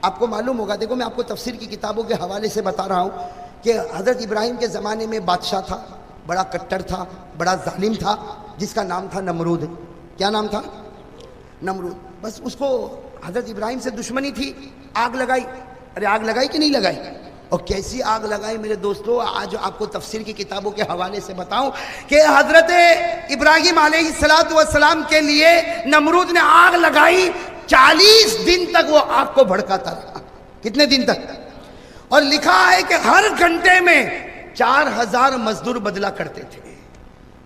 آپ کو معلوم ہوگا، دیکھو میں آپ کو تفسیر کی کتابوں کے حوالے سے بتا رہا ہوں کہ حضرت ابراہیم کے زمانے میں بادشاہ تھا، بڑا کٹر تھا، بڑا ظالم تھا، جس کا نام تھا نمرود۔ کیا نام تھا؟ نمرود۔ بس اس کو حضرت ابراہیم سے دشمنی تھی، آگ لگائی۔ ارے آگ لگائی کہ نہیں لگائی؟ اور کیسی آگ لگائی میرے دوستو، آج آپ کو تفسیر کی کتابوں کے حوالے سے بتاؤں کہ حضرت ابراہیم علیہ السلام کے لیے نمرود نے آگ لگائی، 40 دن تک وہ آگ کو بھڑکاتا رہا۔ کتنے دن تک؟ اور لکھا ہے کہ ہر گھنٹے میں 4000 مزدور بدلا کرتے تھے۔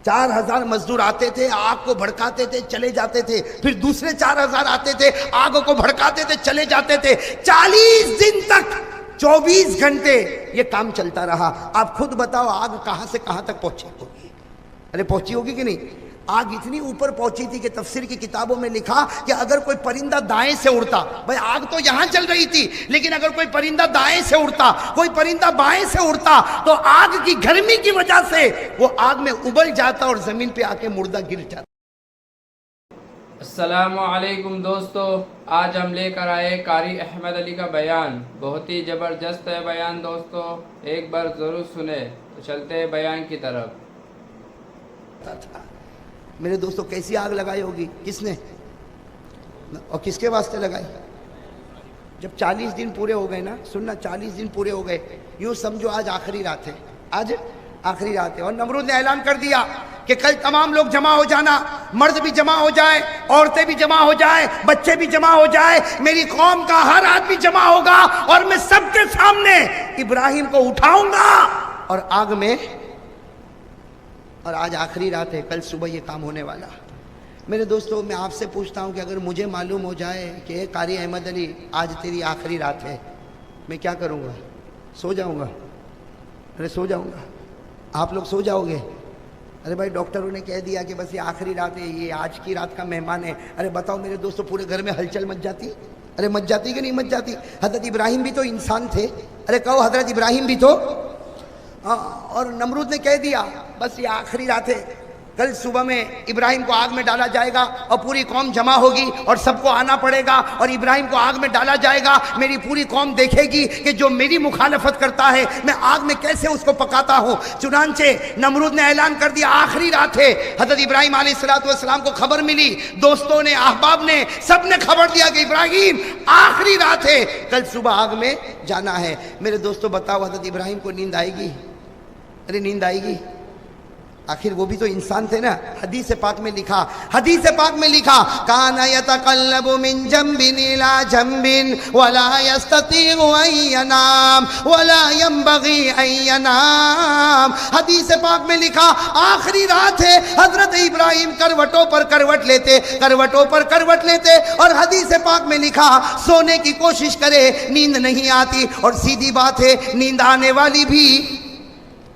4000 مزدور آتے تھے، آگ کو بھڑکاتے تھے، چلے جاتے تھے، پھر دوسرے 4000 آتے تھے، آگ کو بھڑکاتے تھے، چلے جاتے تھے۔ 40 دن تک 24 گھنٹے یہ کام چلتا رہا۔ آپ خود بتاؤ آگ کہاں سے کہاں تک پہنچی ہوگی؟ ارے پہنچی ہوگی کہ نہیں؟ آگ اتنی اوپر پہنچی تھی کہ تفسیر کی کتابوں میں لکھا کہ اگر کوئی پرندہ دائیں سے اڑتا، بھائی آگ تو یہاں چل رہی تھی، لیکن اگر کوئی پرندہ دائیں سے اڑتا، کوئی پرندہ بائیں سے اڑتا، تو آگ کی گرمی کی وجہ سے وہ آگ میں ابل جاتا اور زمین پہ آ کے مردہ گر جاتا۔ السلام علیکم دوستو، آج ہم لے کر آئے قاری احمد علی کا بیان۔ بہت ہی زبردست ہے بیان دوستو، ایک بار ضرور سنیں۔ تو چلتے ہیں بیان کی طرف۔ میرے دوستو کیسی آگ لگائی ہوگی؟ کس نے اور کس کے واسطے لگائی؟ جب 40 دن پورے ہو گئے نا، سننا، 40 دن پورے ہو گئے، یوں سمجھو آج آخری رات ہے، آج آخری رات ہے۔ اور نمرود نے اعلان کر دیا کہ کل تمام لوگ جمع ہو جانا، مرد بھی جمع ہو جائے، عورتیں بھی جمع ہو جائے، بچے بھی جمع ہو جائے، میری قوم کا ہر آدمی جمع ہوگا اور میں سب کے سامنے ابراہیم کو اٹھاؤں گا اور آگ میں۔ اور آج آخری رات ہے، کل صبح یہ کام ہونے والا۔ میرے دوستو میں آپ سے پوچھتا ہوں کہ اگر مجھے معلوم ہو جائے کہ قاری احمد علی آج تیری آخری رات ہے، میں کیا کروں گا؟ سو جاؤں گا؟ ارے سو جاؤں گا؟ آپ لوگ سو جاؤ گے؟ ارے بھائی ڈاکٹروں نے کہہ دیا کہ بس یہ آخری رات ہے، یہ آج کی رات کا مہمان ہے۔ ارے بتاؤ میرے دوستو، پورے گھر میں ہلچل مچ جاتی؟ ارے مچ جاتی کہ نہیں مچ جاتی؟ حضرت ابراہیم بھی تو انسان تھے، ارے کہو حضرت ابراہیم بھی تو۔ اور نمرود نے کہہ دیا بس یہ آخری رات ہے، کل صبح میں ابراہیم کو آگ میں ڈالا جائے گا اور پوری قوم جمع ہوگی اور سب کو آنا پڑے گا اور ابراہیم کو آگ میں ڈالا جائے گا۔ میری پوری قوم دیکھے گی کہ جو میری مخالفت کرتا ہے میں آگ میں کیسے اس کو پکاتا ہوں۔ چنانچہ نمرود نے اعلان کر دیا آخری رات ہے۔ حضرت ابراہیم علیہ السلام کو خبر ملی، دوستوں نے، احباب نے، سب نے خبر دیا کہ ابراہیم آخری رات ہے، کل صبح آگ میں جانا ہے۔ میرے دوستوں بتاؤ حضرت ابراہیم کو نیند آئے گی؟ ارے نیند آئے گی؟ آخر وہ بھی تو انسان تھے نا۔ حدیث پاک میں لکھا، حدیث پاک میں لکھا، کان یتقلب من جنب الى جنب ولا يستطيع ان ينام ولا ينبغي ان ينام۔ حدیث پاک میں لکھا آخری رات ہے، حضرت ابراہیم کروٹوں پر کروٹ لیتے، کروٹوں پر کروٹ لیتے، اور حدیث پاک میں لکھا سونے کی کوشش کرے نیند نہیں آتی، اور سیدھی بات ہے نیند آنے والی بھی۔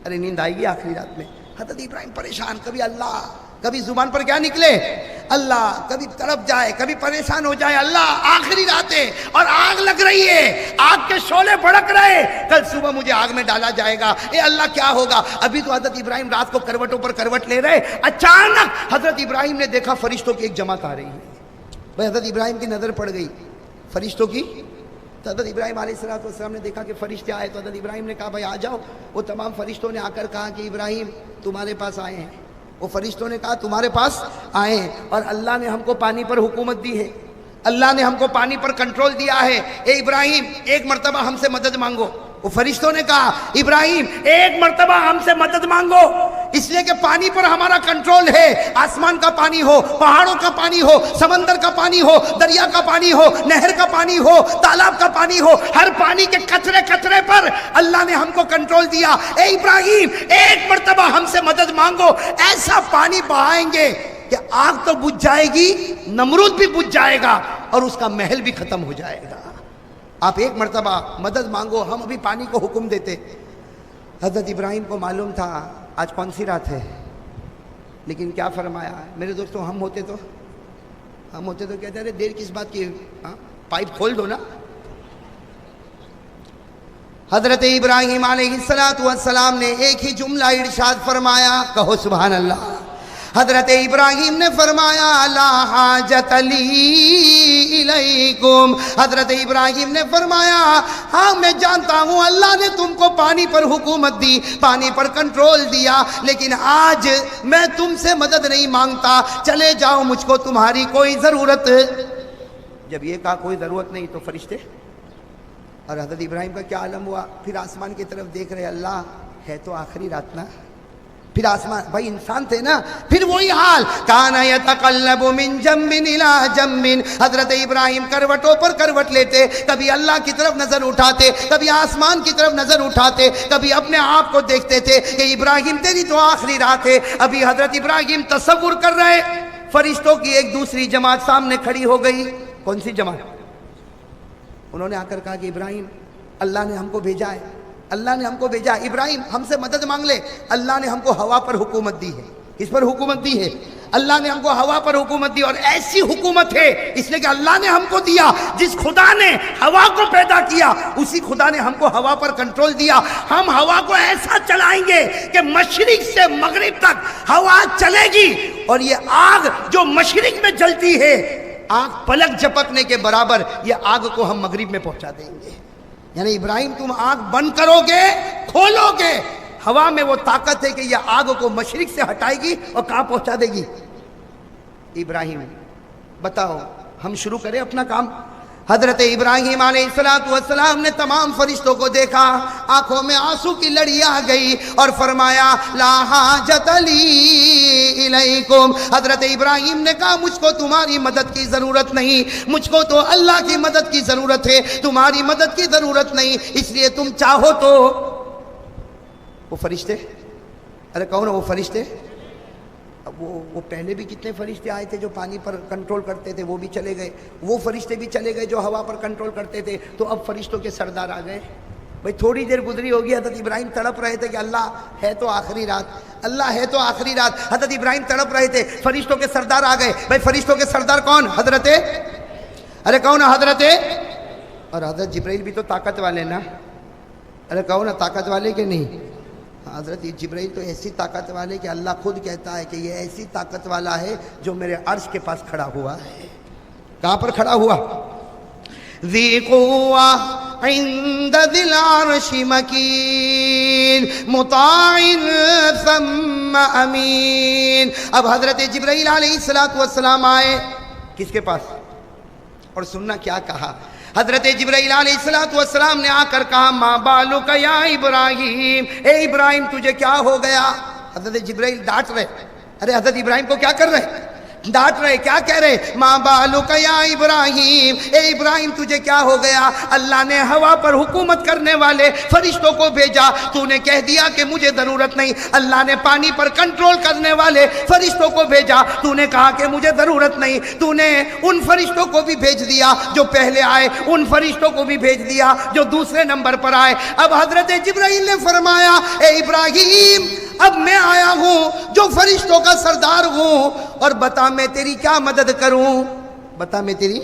ارے نیند آئے گی آخری رات میں؟ حضرت ابراہیم پریشان، کبھی اللہ، کبھی زبان پر کیا نکلے اللہ، کبھی تڑپ جائے، کبھی پریشان ہو جائے اللہ، آخری رات ہے اور آگ لگ رہی ہے، آگ کے شعلے بھڑک رہے، کل صبح مجھے آگ میں ڈالا جائے گا، اے اللہ کیا ہوگا؟ ابھی تو حضرت ابراہیم رات کو کروٹوں پر کروٹ لے رہے، اچانک حضرت ابراہیم نے دیکھا فرشتوں کی ایک جماعت آ رہی ہے۔ بھائی حضرت ابراہیم کی نظر پڑ گئی فرشتوں کی، تو حضرت ابراہیم علیہ السلام نے دیکھا کہ فرشتے آئے، تو حضرت ابراہیم نے کہا بھائی آ جاؤ۔ وہ تمام فرشتوں نے آ کر کہا کہ ابراہیم تمہارے پاس آئے ہیں۔ وہ فرشتوں نے کہا تمہارے پاس آئے ہیں، اور اللہ نے ہم کو پانی پر حکومت دی ہے، اللہ نے ہم کو پانی پر کنٹرول دیا ہے، اے ابراہیم ایک مرتبہ ہم سے مدد مانگو۔ وہ فرشتوں نے کہا ابراہیم ایک مرتبہ ہم سے مدد مانگو، اس لیے کہ پانی پر ہمارا کنٹرول ہے، آسمان کا پانی ہو، پہاڑوں کا پانی ہو، سمندر کا پانی ہو، دریا کا پانی ہو، نہر کا پانی ہو، تالاب کا پانی ہو، ہر پانی کے قطرے قطرے پر اللہ نے ہم کو کنٹرول دیا۔ اے ابراہیم ایک مرتبہ ہم سے مدد مانگو، ایسا پانی بہائیں گے کہ آگ تو بجھ جائے گی، نمرود بھی بجھ جائے گا اور اس کا محل بھی ختم ہو جائے گا۔ آپ ایک مرتبہ مدد مانگو، ہم ابھی پانی کو حکم دیتے۔ حضرت ابراہیم کو معلوم تھا آج کون سی رات ہے، لیکن کیا فرمایا میرے دوستوں، ہم ہوتے تو کہتے ہیں دیر کس بات کی، پائپ کھول دو نا۔ حضرت ابراہیم علیہ السلام نے ایک ہی جملہ ارشاد فرمایا، کہو سبحان اللہ۔ حضرت ابراہیم نے فرمایا لا حاجت لی الیکم، حضرت ابراہیم نے فرمایا ہاں میں جانتا ہوں اللہ نے تم کو پانی پر حکومت دی، پانی پر کنٹرول دیا، لیکن آج میں تم سے مدد نہیں مانگتا، چلے جاؤ مجھ کو تمہاری کوئی ضرورت۔ جب یہ کہا کوئی ضرورت نہیں تو فرشتے اور حضرت ابراہیم کا کیا عالم ہوا، پھر آسمان کی طرف دیکھ رہے، اللہ ہے تو آخری رات نا، پھر آسمان، بھائی انسان تھے نا، پھر وہی حال، کانا یتقلب من جنب الی جنب، حضرت ابراہیم کروٹوں پر کروٹ لیتے، کبھی اللہ کی طرف نظر اٹھاتے، کبھی آسمان کی طرف نظر اٹھاتے، کبھی اپنے آپ کو دیکھتے تھے کہ ابراہیم تیری تو آخری رات ہے۔ ابھی حضرت ابراہیم تصور کر رہے، فرشتوں کی ایک دوسری جماعت سامنے کھڑی ہو گئی۔ کون سی جماعت؟ انہوں نے آ کر کہا کہ ابراہیم اللہ نے ہم کو بھیجا ہے، اللہ نے ہم کو بھیجا، ابراہیم ہم سے مدد مانگ لے، اللہ نے ہم کو ہوا پر حکومت دی ہے۔ کس پر حکومت دی ہے؟ اللہ نے ہم کو ہوا پر حکومت دی، اور ایسی حکومت ہے اس لیے کہ اللہ نے ہم کو دیا، جس خدا نے ہوا کو پیدا کیا اسی خدا نے ہم کو ہوا پر کنٹرول دیا۔ ہم ہوا کو ایسا چلائیں گے کہ مشرق سے مغرب تک ہوا چلے گی، اور یہ آگ جو مشرق میں جلتی ہے، آگ پلک جھپکنے کے برابر، یہ آگ کو ہم مغرب میں پہنچا دیں گے۔ یعنی ابراہیم تم آگ بند کرو گے، کھولو گے، ہوا میں وہ طاقت ہے کہ یہ آگ کو مشرق سے ہٹائے گی اور کہاں پہنچا دے گی؟ ابراہیم بتاؤ، ہم شروع کریں اپنا کام۔ حضرت ابراہیم علیہ السلام نے تمام فرشتوں کو دیکھا، آنکھوں میں آنسو کی لڑی آ گئی، اور فرمایا لا حاجت لی الیکم۔ حضرت ابراہیم نے کہا مجھ کو تمہاری مدد کی ضرورت نہیں، مجھ کو تو اللہ کی مدد کی ضرورت ہے، تمہاری مدد کی ضرورت نہیں، اس لیے تم چاہو تو۔ وہ فرشتے، ارے کون ہے وہ فرشتے؟ اب وہ پہلے بھی کتنے فرشتے آئے تھے جو پانی پر کنٹرول کرتے تھے، وہ بھی چلے گئے، وہ فرشتے بھی چلے گئے جو ہوا پر کنٹرول کرتے تھے، تو اب فرشتوں کے سردار آ گئے۔ بھائی تھوڑی دیر گزری ہوگی، حضرت ابراہیم تڑپ رہے تھے کہ اللہ ہے تو آخری رات، اللہ ہے تو آخری رات، حضرت ابراہیم تڑپ رہے تھے، فرشتوں کے سردار آ گئے۔ بھائی فرشتوں کے سردار کون؟ حضرت، ارے کون ہے حضرت؟ اور حضرت جبرائیل بھی تو طاقت والے نا، ارے کون ہے طاقت والے کہ نہیں؟ حضرت جبرائیل تو ایسی طاقت والے کہ اللہ خود کہتا ہے کہ یہ ایسی طاقت والا ہے جو میرے عرش کے پاس کھڑا ہوا ہے۔ کہاں پر کھڑا ہوا؟ ذی قوہ عند ذی العرش مکین مطاع ثم امین۔ اب حضرت جبرائیل علیہ السلام آئے کس کے پاس؟ اور سننا کیا کہا حضرت جبرائیل علیہ السلام نے آ کر کہا ما بالک یا ابراہیم، اے ابراہیم تجھے کیا ہو گیا؟ حضرت جبرائیل ڈانٹ رہے، ارے حضرت ابراہیم کو کیا کر رہے؟ ڈانٹ رہے، کیا کہہ رہے؟ ما بالک یا ابراہیم، اے ابراہیم تجھے کیا ہو گیا؟ اللہ نے ہوا پر حکومت کرنے والے فرشتوں کو بھیجا، تو نے کہہ دیا کہ مجھے ضرورت نہیں۔ اللہ نے پانی پر کنٹرول کرنے والے فرشتوں کو بھیجا، تو نے کہا کہ مجھے ضرورت نہیں۔ تو نے ان فرشتوں کو بھی بھیج دیا جو پہلے آئے، ان فرشتوں کو بھی بھیج دیا جو دوسرے نمبر پر آئے۔ اب حضرت جبرائیل نے فرمایا اے ابراہیم اب میں آیا ہوں جو فرشتوں کا سردار ہوں، اور بتا میں تیری کیا مدد کروں؟ بتا میں تیری۔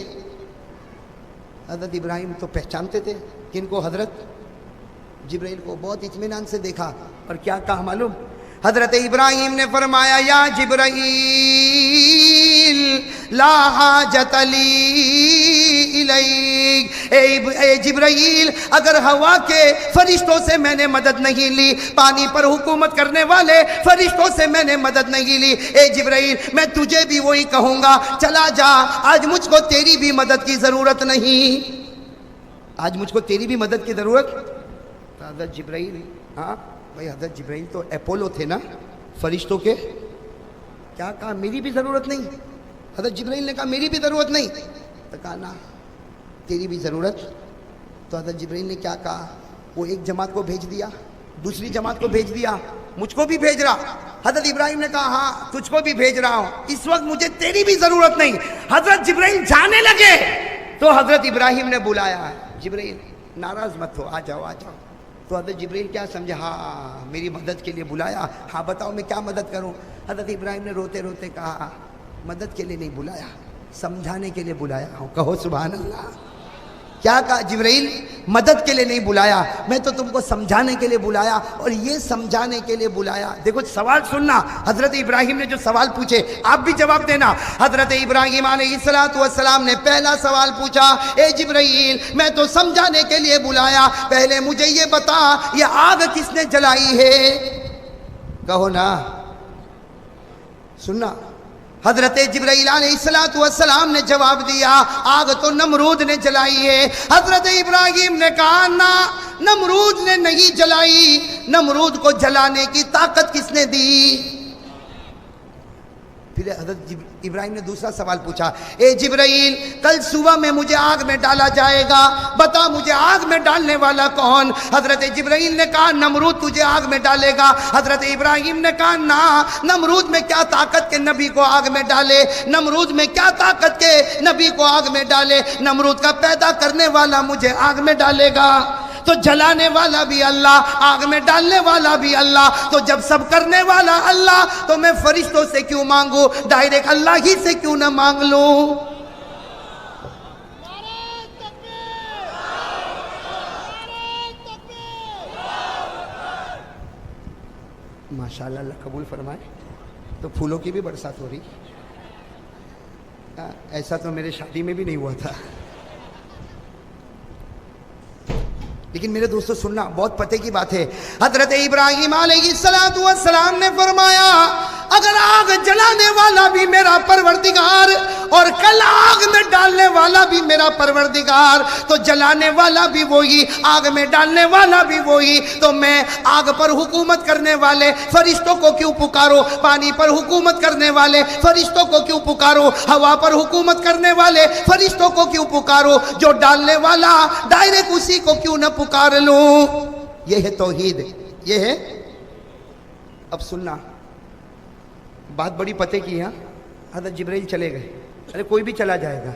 حضرت ابراہیم تو پہچانتے تھے کن کو؟ حضرت جبرائیل کو بہت اطمینان سے دیکھا، اور کیا کہا معلوم؟ حضرت ابراہیم نے فرمایا یا جبرائیل لا حاجت لی الیک، اے جبرائیل اگر ہوا کے فرشتوں سے میں نے مدد نہیں لی، پانی پر حکومت کرنے والے فرشتوں سے میں نے مدد نہیں لی، اے جبرائیل میں تجھے بھی وہی کہوں گا، چلا جا، آج مجھ کو تیری بھی مدد کی ضرورت نہیں، آج مجھ کو تیری بھی مدد کی ضرورت۔ حضرت جبرائیل، ہاں بھائی حضرت جبرائیل تو اپولو تھے نا فرشتوں کے، کیا کہا میری بھی ضرورت نہیں؟ حضرت جبرائیل نے کہا میری بھی ضرورت نہیں، تو کہا نا تیری بھی ضرورت۔ تو حضرت جبرائیل نے کیا کہا؟ وہ ایک جماعت کو بھیج دیا، دوسری جماعت کو بھیج دیا، مجھ کو بھی بھیج رہا۔ حضرت ابراہیم نے کہا ہاں تجھ کو بھی بھیج رہا ہوں، اس وقت مجھے تیری بھی ضرورت نہیں۔ حضرت جبرائیل جانے لگے تو حضرت ابراہیم نے بلایا، جبرائیل ناراض مت ہو، آ جاؤ آ جاؤ۔ تو حضرت جبرائیل کیا سمجھا؟ ہاں میری مدد کے لیے بلایا، ہاں بتاؤ میں کیا مدد کروں؟ حضرت ابراہیم نے روتے روتے کہا مدد کے لیے نہیں بلایا، سمجھانے کے لیے بلایا ہوں، کہو سبحان اللہ۔ کیا کہا جبرائیل؟ مدد کے لیے نہیں بلایا، میں تو تم کو سمجھانے کے لیے بلایا، اور یہ سمجھانے کے لیے بلایا۔ دیکھو سوال سننا، حضرت ابراہیم نے جو سوال پوچھے آپ بھی جواب دینا۔ حضرت ابراہیم علیہ السلام نے پہلا سوال پوچھا، اے جبرائیل میں تو سمجھانے کے لیے بلایا، پہلے مجھے یہ بتا یہ آگ کس نے جلائی ہے؟ کہو نا، سننا۔ حضرت جبرائیل علیہ السلام نے جواب دیا، آگ تو نمرود نے جلائی ہے۔ حضرت ابراہیم نے کہا نا، نمرود نے نہیں جلائی، نمرود کو جلانے کی طاقت کس نے دی؟ پھر حضرت ابراہیم نے دوسرا سوال پوچھا، اے جبرائیل کل صبح میں مجھے آگ میں ڈالا جائے گا، بتا مجھے آگ میں ڈالنے والا کون؟ حضرت جبرائیل نے کہا نمرود تجھے آگ میں ڈالے گا۔ حضرت ابراہیم نے کہا نا، نمرود میں کیا طاقت کے نبی کو آگ میں ڈالے، نمرود میں کیا طاقت کے نبی کو آگ میں ڈالے، نمرود کا پیدا کرنے والا مجھے آگ میں ڈالے گا، تو جلانے والا بھی اللہ، آگ میں ڈالنے والا بھی اللہ، تو جب سب کرنے والا اللہ تو میں فرشتوں سے کیوں مانگوں، ڈائریکٹ اللہ ہی سے کیوں نہ مانگ لوں؟ ماشاءاللہ، اللہ قبول فرمائے۔ تو پھولوں کی بھی برسات ہو رہی، ایسا تو میرے شادی میں بھی نہیں ہوا تھا۔ لیکن میرے دوستو سننا، بہت پتے کی بات ہے۔ حضرت ابراہیم علیہ السلام نے فرمایا اگر آگ جلانے والا بھی میرا پروردگار اور کل آگ میں ڈالنے والا بھی میرا پروردگار، تو جلانے والا بھی وہی، آگ میں ڈالنے والا بھی وہی، تو میں آگ پر حکومت کرنے والے فرشتوں کو کیوں پکارو، پانی پر حکومت کرنے والے فرشتوں کو کیوں پکارو، ہوا پر حکومت کرنے والے فرشتوں کو کیوں پکارو، جو ڈالنے والا ڈائریکٹ اسی کو کیوں نہ پکار لوں؟ یہ ہے توحید، یہ ہے۔ اب سننا، بات بڑی پتے کی ہے۔ حضرت جبرائیل چلے گئے، ارے کوئی بھی چلا جائے گا،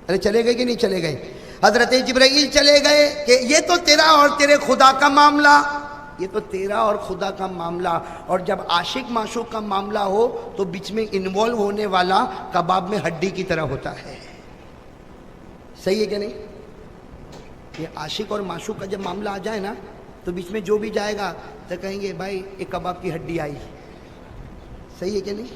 ارے چلے گئے کہ نہیں چلے گئے؟ حضرت جبرائیل چلے گئے کہ یہ تو تیرا اور تیرے خدا کا معاملہ، یہ تو تیرا اور خدا کا معاملہ، اور جب عاشق معشوق کا معاملہ ہو تو بیچ میں انوالو ہونے والا کباب میں ہڈی کی طرح ہوتا ہے۔ صحیح ہے کہ نہیں؟ یہ عاشق اور معشوق کا جب معاملہ آ جائے نا تو بیچ میں جو بھی جائے گا تو کہیں گے بھائی ایک کباب کی ہڈی آئی۔ صحیح ہے کہ نہیں؟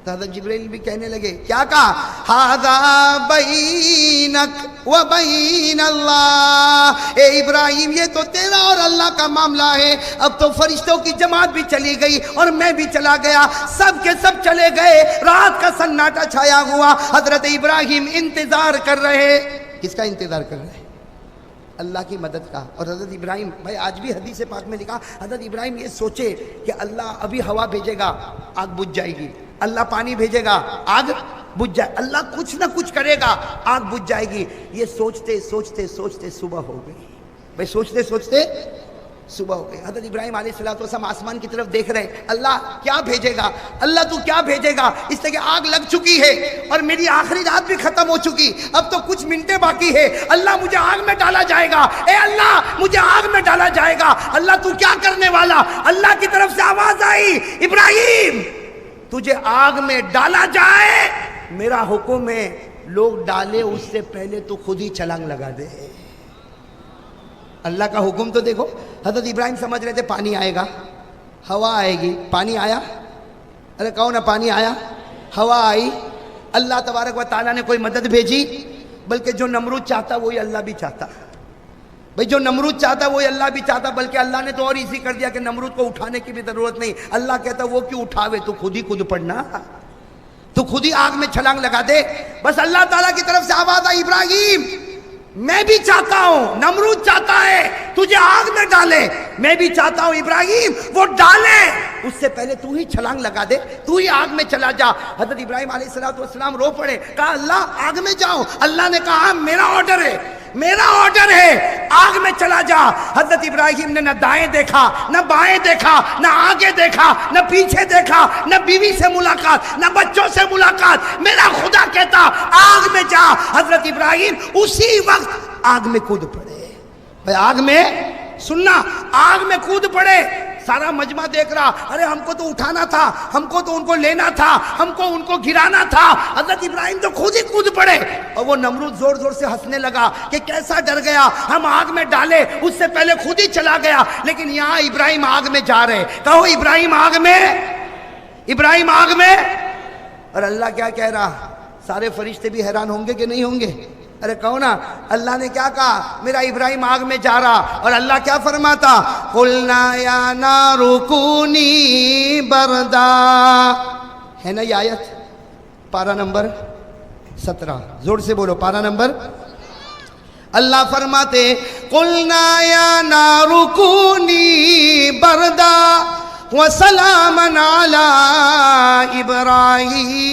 تو حضرت جبرائیل بھی کہنے لگے، کیا کہا؟ ھذا بینک و بین اللہ، اے ابراہیم یہ تو تیرا اور اللہ کا معاملہ ہے۔ اب تو فرشتوں کی جماعت بھی چلی گئی اور میں بھی چلا گیا، سب کے سب چلے گئے، رات کا سناٹا چھایا ہوا۔ حضرت ابراہیم انتظار کر رہے، کس کا انتظار کر رہے؟ اللہ کی مدد کا۔ اور حضرت ابراہیم بھائی آج بھی حدیث پاک میں لکھا، حضرت ابراہیم یہ سوچے کہ اللہ ابھی ہوا بھیجے گا آگ بجھ جائے گی، اللہ پانی بھیجے گا آگ بجھ جائے، اللہ کچھ نہ کچھ کرے گا آگ بجھ جائے گی۔ یہ سوچتے سوچتے سوچتے صبح ہو گئی، بھائی سوچتے سوچتے صبح ہو گئی۔ حضرت ابراہیم علیہ السلام آسمان کی طرف دیکھ رہے ہیں، اللہ کیا بھیجے گا، اللہ تو کیا بھیجے گا؟ اس لیے کہ آگ لگ چکی ہے اور میری آخری رات بھی ختم ہو چکی، اب تو کچھ منٹیں باقی ہے، اللہ مجھے آگ میں ڈالا جائے گا، اے اللہ مجھے آگ میں ڈالا جائے گا، اللہ تو کیا کرنے والا؟ اللہ کی طرف سے آواز آئی، ابراہیم تجھے آگ میں ڈالا جائے، میرا حکم ہے لوگ ڈالے اس سے پہلے تو خود ہی چھلانگ لگا دے۔ اللہ کا حکم تو دیکھو، حضرت ابراہیم سمجھ رہے تھے پانی آئے گا، ہوا آئے گی، پانی آیا؟ ارے کہو نا پانی آیا، ہوا آئی، اللہ تبارک و تعالیٰ نے کوئی مدد بھیجی، بلکہ جو نمرود چاہتا وہی اللہ بھی چاہتا، بھئی جو نمرود چاہتا وہی اللہ بھی چاہتا، بلکہ اللہ نے تو اور ایزی کر دیا کہ نمرود کو اٹھانے کی بھی ضرورت نہیں، اللہ کہتا وہ کیوں اٹھاوے، تو خود ہی کود پڑنا، تو خود ہی آگ میں چھلانگ لگا دے۔ بس اللہ تعالیٰ کی طرف سے آواز آئی، ابراہیم میں بھی چاہتا ہوں، نمرود چاہتا ہے تجھے آگ میں ڈالے، میں بھی چاہتا ہوں ابراہیم وہ ڈالے، اس سے پہلے تو ہی چھلانگ لگا دے، تو ہی آگ میں چلا جا۔ حضرت ابراہیم علیہ السلام رو پڑے، کہا اللہ آگ میں جاؤں؟ اللہ نے کہا میرا آرڈر ہے، میرا آرڈر ہے، آگ میں چلا جا۔ حضرت ابراہیم نے نہ دائیں دیکھا، نہ بائیں دیکھا، نہ آگے دیکھا، نہ پیچھے دیکھا، نہ بیوی سے ملاقات، نہ بچوں سے ملاقات، میرا خدا کہتا آگ میں جا۔ حضرت ابراہیم اسی وقت آگ میں کود پڑے۔ بھائی آگ میں، سننا، آگ میں کود پڑے، سارا مجمع دیکھ رہا، ارے ہم کو تو اٹھانا تھا، ہم کو تو ان کو لینا تھا، ہم کو ان کو گرانا تھا۔ حضرت ابراہیم تو خود ہی کود پڑے، اور وہ نمرود زور زور سے ہنسنے لگا کہ کیسا ڈر گیا، ہم آگ میں ڈالے اس سے پہلے خود ہی چلا گیا، لیکن یہاں ابراہیم آگ میں جا رہے۔ کہو ابراہیم آگ میں، ابراہیم آگ میں۔ اور اللہ کیا کہہ رہا؟ سارے فرشتے بھی حیران ہوں گے کہ نہیں ہوں گے؟ ارے کہو نا، اللہ نے کیا کہا؟ میرا ابراہیم آگ میں جا رہا، اور اللہ کیا فرماتا؟ قُلْنَا يَا نَارُ كُونِي بَرْدًا۔ ہے نا یہ آیت؟ پارہ نمبر 17، زور سے بولو، پارہ نمبر۔ اللہ فرماتے قُلْنَا يَا نَارُ كُونِي بَرْدًا وَسَلَامًا عَلَىٰ إِبْرَاہِيمَ۔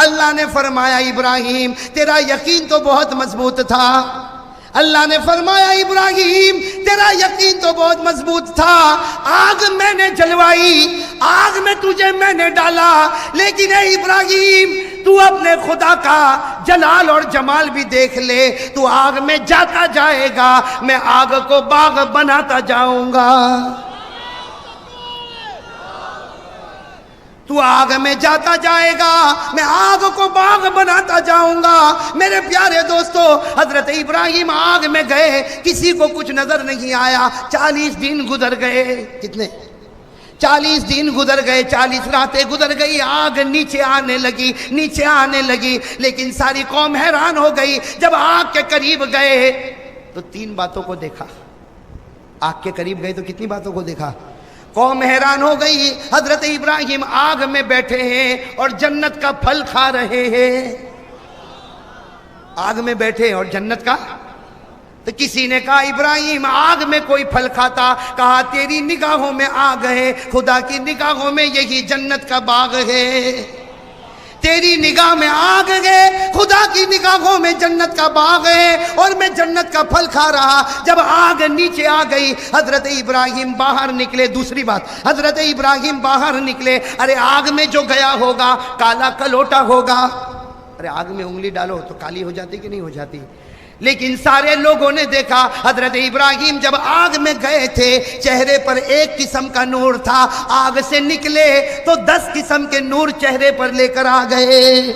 اللہ نے فرمایا ابراہیم تیرا یقین تو بہت مضبوط تھا، اللہ نے فرمایا ابراہیم تیرا یقین تو بہت مضبوط تھا، آگ میں نے جلوائی، آگ میں تجھے میں نے ڈالا، لیکن اے ابراہیم تو اپنے خدا کا جلال اور جمال بھی دیکھ لے، تو آگ میں جاتا جائے گا، میں آگ کو باغ بناتا جاؤں گا۔ تو آگ میں جاتا جائے گا، میں آگ کو باغ بناتا جاؤں گا۔ میرے پیارے دوستو، حضرت ابراہیم آگ میں گئے، کسی کو کچھ نظر نہیں آیا۔ 40 دن گزر گئے، کتنے؟ 40 دن گزر گئے، 40 راتیں گزر گئی، آگ نیچے آنے لگی، نیچے آنے لگی، لیکن ساری قوم حیران ہو گئی۔ جب آگ کے قریب گئے تو 3 باتوں کو دیکھا۔ آگ کے قریب گئے تو کتنی باتوں کو دیکھا؟ قوم حیران ہو گئی، حضرت ابراہیم آگ میں بیٹھے ہیں اور جنت کا پھل کھا رہے ہیں۔ آگ میں بیٹھے اور جنت کا، تو کسی نے کہا ابراہیم آگ میں کوئی پھل کھاتا؟ کہا تیری نگاہوں میں آگ ہے، خدا کی نگاہوں میں یہی جنت کا باغ ہے۔ تیری نگاہ میں آگ ہے، خدا کی نگاہوں میں جنت کا باغ ہے، اور میں جنت کا پھل کھا رہا۔ جب آگ نیچے آ گئی، حضرت ابراہیم باہر نکلے۔ دوسری بات، حضرت ابراہیم باہر نکلے۔ ارے آگ میں جو گیا ہوگا کالا کلوٹا ہوگا، ارے آگ میں انگلی ڈالو تو کالی ہو جاتی کہ نہیں ہو جاتی؟ لیکن سارے لوگوں نے دیکھا حضرت ابراہیم جب آگ میں گئے تھے چہرے پر ایک قسم کا نور تھا، آگ سے نکلے تو 10 قسم کے نور چہرے پر لے کر آ گئے۔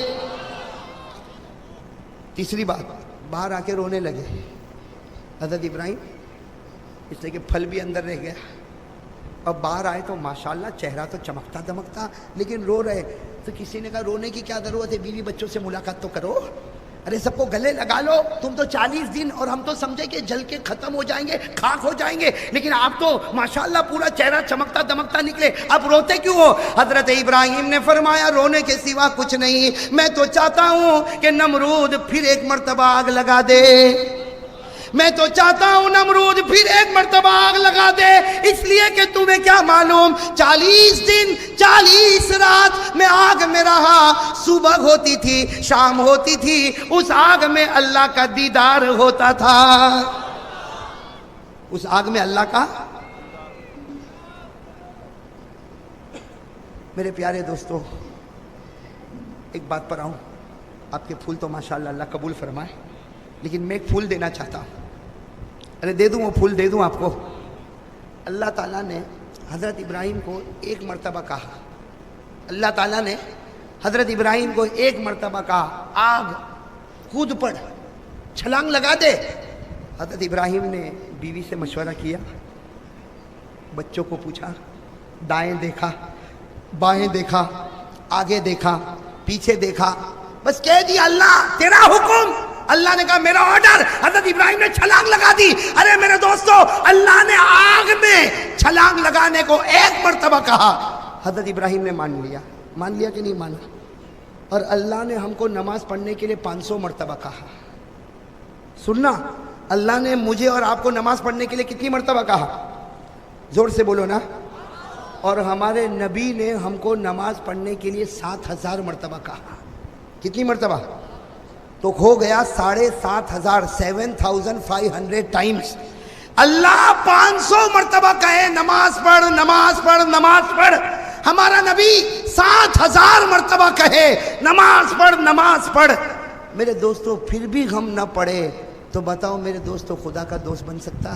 تیسری بات، باہر آ کے رونے لگے حضرت ابراہیم، اس لیے کہ پھل بھی اندر رہ گیا، اور باہر آئے تو ماشاءاللہ چہرہ تو چمکتا دمکتا، لیکن رو رہے۔ تو کسی نے کہا رونے کی کیا ضرورت ہے، بیوی بچوں سے ملاقات تو کرو، ارے سب کو گلے لگا لو، تم تو 40 دن اور ہم تو سمجھے کہ جل کے ختم ہو جائیں گے، خاک ہو جائیں گے، لیکن آپ تو ماشاءاللہ پورا چہرہ چمکتا دمکتا نکلے، اب روتے کیوں ہو؟ حضرت ابراہیم نے فرمایا رونے کے سوا کچھ نہیں، میں تو چاہتا ہوں کہ نمرود پھر ایک مرتبہ آگ لگا دے، میں تو چاہتا ہوں نمرود پھر ایک مرتبہ آگ لگا دے، اس لیے کہ تمہیں کیا معلوم 40 دن 40 رات میں آگ میں رہا، صبح ہوتی تھی شام ہوتی تھی، اس آگ میں اللہ کا دیدار ہوتا تھا، اس آگ میں اللہ کا۔ میرے پیارے دوستو، ایک بات پر آؤں، آپ کے پھول تو ماشاءاللہ اللہ قبول فرمائے، لیکن میں ایک پھول دینا چاہتا ہوں، ارے دے دوں وہ پھول دے دوں آپ کو۔ اللہ تعالیٰ نے حضرت ابراہیم کو ایک مرتبہ کہا، اللہ تعالیٰ نے حضرت ابراہیم کو ایک مرتبہ کہا آگ کود پڑ، چھلانگ لگا دے۔ حضرت ابراہیم نے بیوی سے مشورہ کیا، بچوں کو پوچھا، دائیں دیکھا بائیں دیکھا، آگے دیکھا پیچھے دیکھا، بس کہہ دیا اللہ تیرا حکم، اللہ نے کہا میرا آرڈر، حضرت ابراہیم نے چھلانگ لگا دی۔ ارے میرے دوستو، اللہ نے آگ میں چھلانگ لگانے کو ایک مرتبہ کہا، حضرت ابراہیم نے مان لیا کہ نہیں مانا؟ اور اللہ نے ہم کو نماز پڑھنے کے لیے 500 مرتبہ کہا۔ سننا، اللہ نے مجھے اور آپ کو نماز پڑھنے کے لیے کتنی مرتبہ کہا؟ زور سے بولو نا۔ اور ہمارے نبی نے ہم کو نماز پڑھنے کے لیے 7000 مرتبہ کہا۔ کتنی مرتبہ؟ تو ہو گیا 7500، 7500 ٹائمز۔ اللہ 500 مرتبہ کہے نماز پڑھ نماز پڑھ نماز پڑھ، ہمارا نبی 7000 مرتبہ کہے نماز پڑھ نماز پڑھ۔ میرے دوستو پھر بھی ہم نہ پڑھے تو بتاؤ میرے دوستو خدا کا دوست بن سکتا؟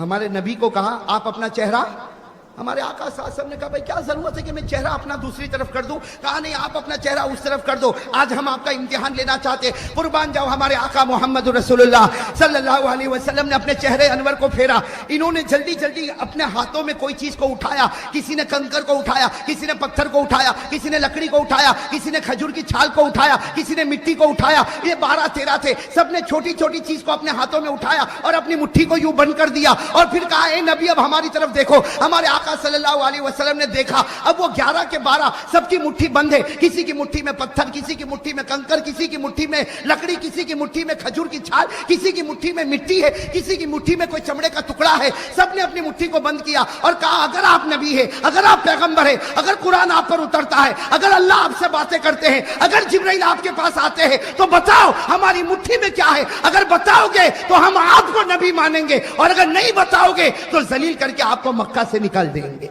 ہمارے نبی کو کہا آپ اپنا چہرہ، ہمارے آقا صلی اللہ علیہ وسلم نے کہا بھائی کیا ضرورت ہے کہ میں چہرہ اپنا دوسری طرف کر دوں؟ کہا نہیں، آپ اپنا چہرہ اس طرف کر دو، آج ہم آپ کا امتحان لینا چاہتے ہیں۔ قربان جاؤ، ہمارے آقا محمد رسول اللہ صلی اللہ علیہ وسلم نے اپنے چہرے انور کو پھیرا، انہوں نے جلدی جلدی اپنے ہاتھوں میں کوئی چیز کو اٹھایا، کسی نے کنکر کو اٹھایا، کسی نے پتھر کو اٹھایا، کسی نے لکڑی کو اٹھایا، کسی نے کھجور کی چھال کو اٹھایا، کسی نے مٹی کو اٹھایا، یہ 12-13 تھے، سب نے چھوٹی چھوٹی چیز کو اپنے ہاتھوں میں اٹھایا اور اپنی مٹھی کو یوں بند کر دیا، اور پھر کہا اے نبی اب ہماری طرف دیکھو۔ ہمارے آقا صلی اللہ علیہ وسلم نے دیکھا، اب وہ 11 کے 12 سب کی مٹھی بند ہے، کسی کی مٹھی میں پتھر، کسی کی مٹھی میں کنکر، کسی کی مٹھی میں لکڑی، کسی کی مٹھی میں کھجور کی چھال، کسی کی مٹھی میں مٹی ہے، کسی کی مٹھی میں کوئی چمڑے کا ٹکڑا ہے، سب نے اپنی مٹھی کو بند کیا اور کہا اگر آپ نبی ہے، اگر آپ پیغمبر ہے، اگر قرآن آپ پر اترتا ہے، اگر اللہ آپ سے باتیں کرتے ہیں، اگر جبرائیل آپ کے پاس آتے ہیں تو بتاؤ ہماری مٹھی میں کیا ہے، اگر بتاؤ گے تو ہم آپ کو نبی مانیں گے، اور اگر نہیں بتاؤ گے تو ذلیل کر کے آپ کو مکہ سے نکال دیں گے۔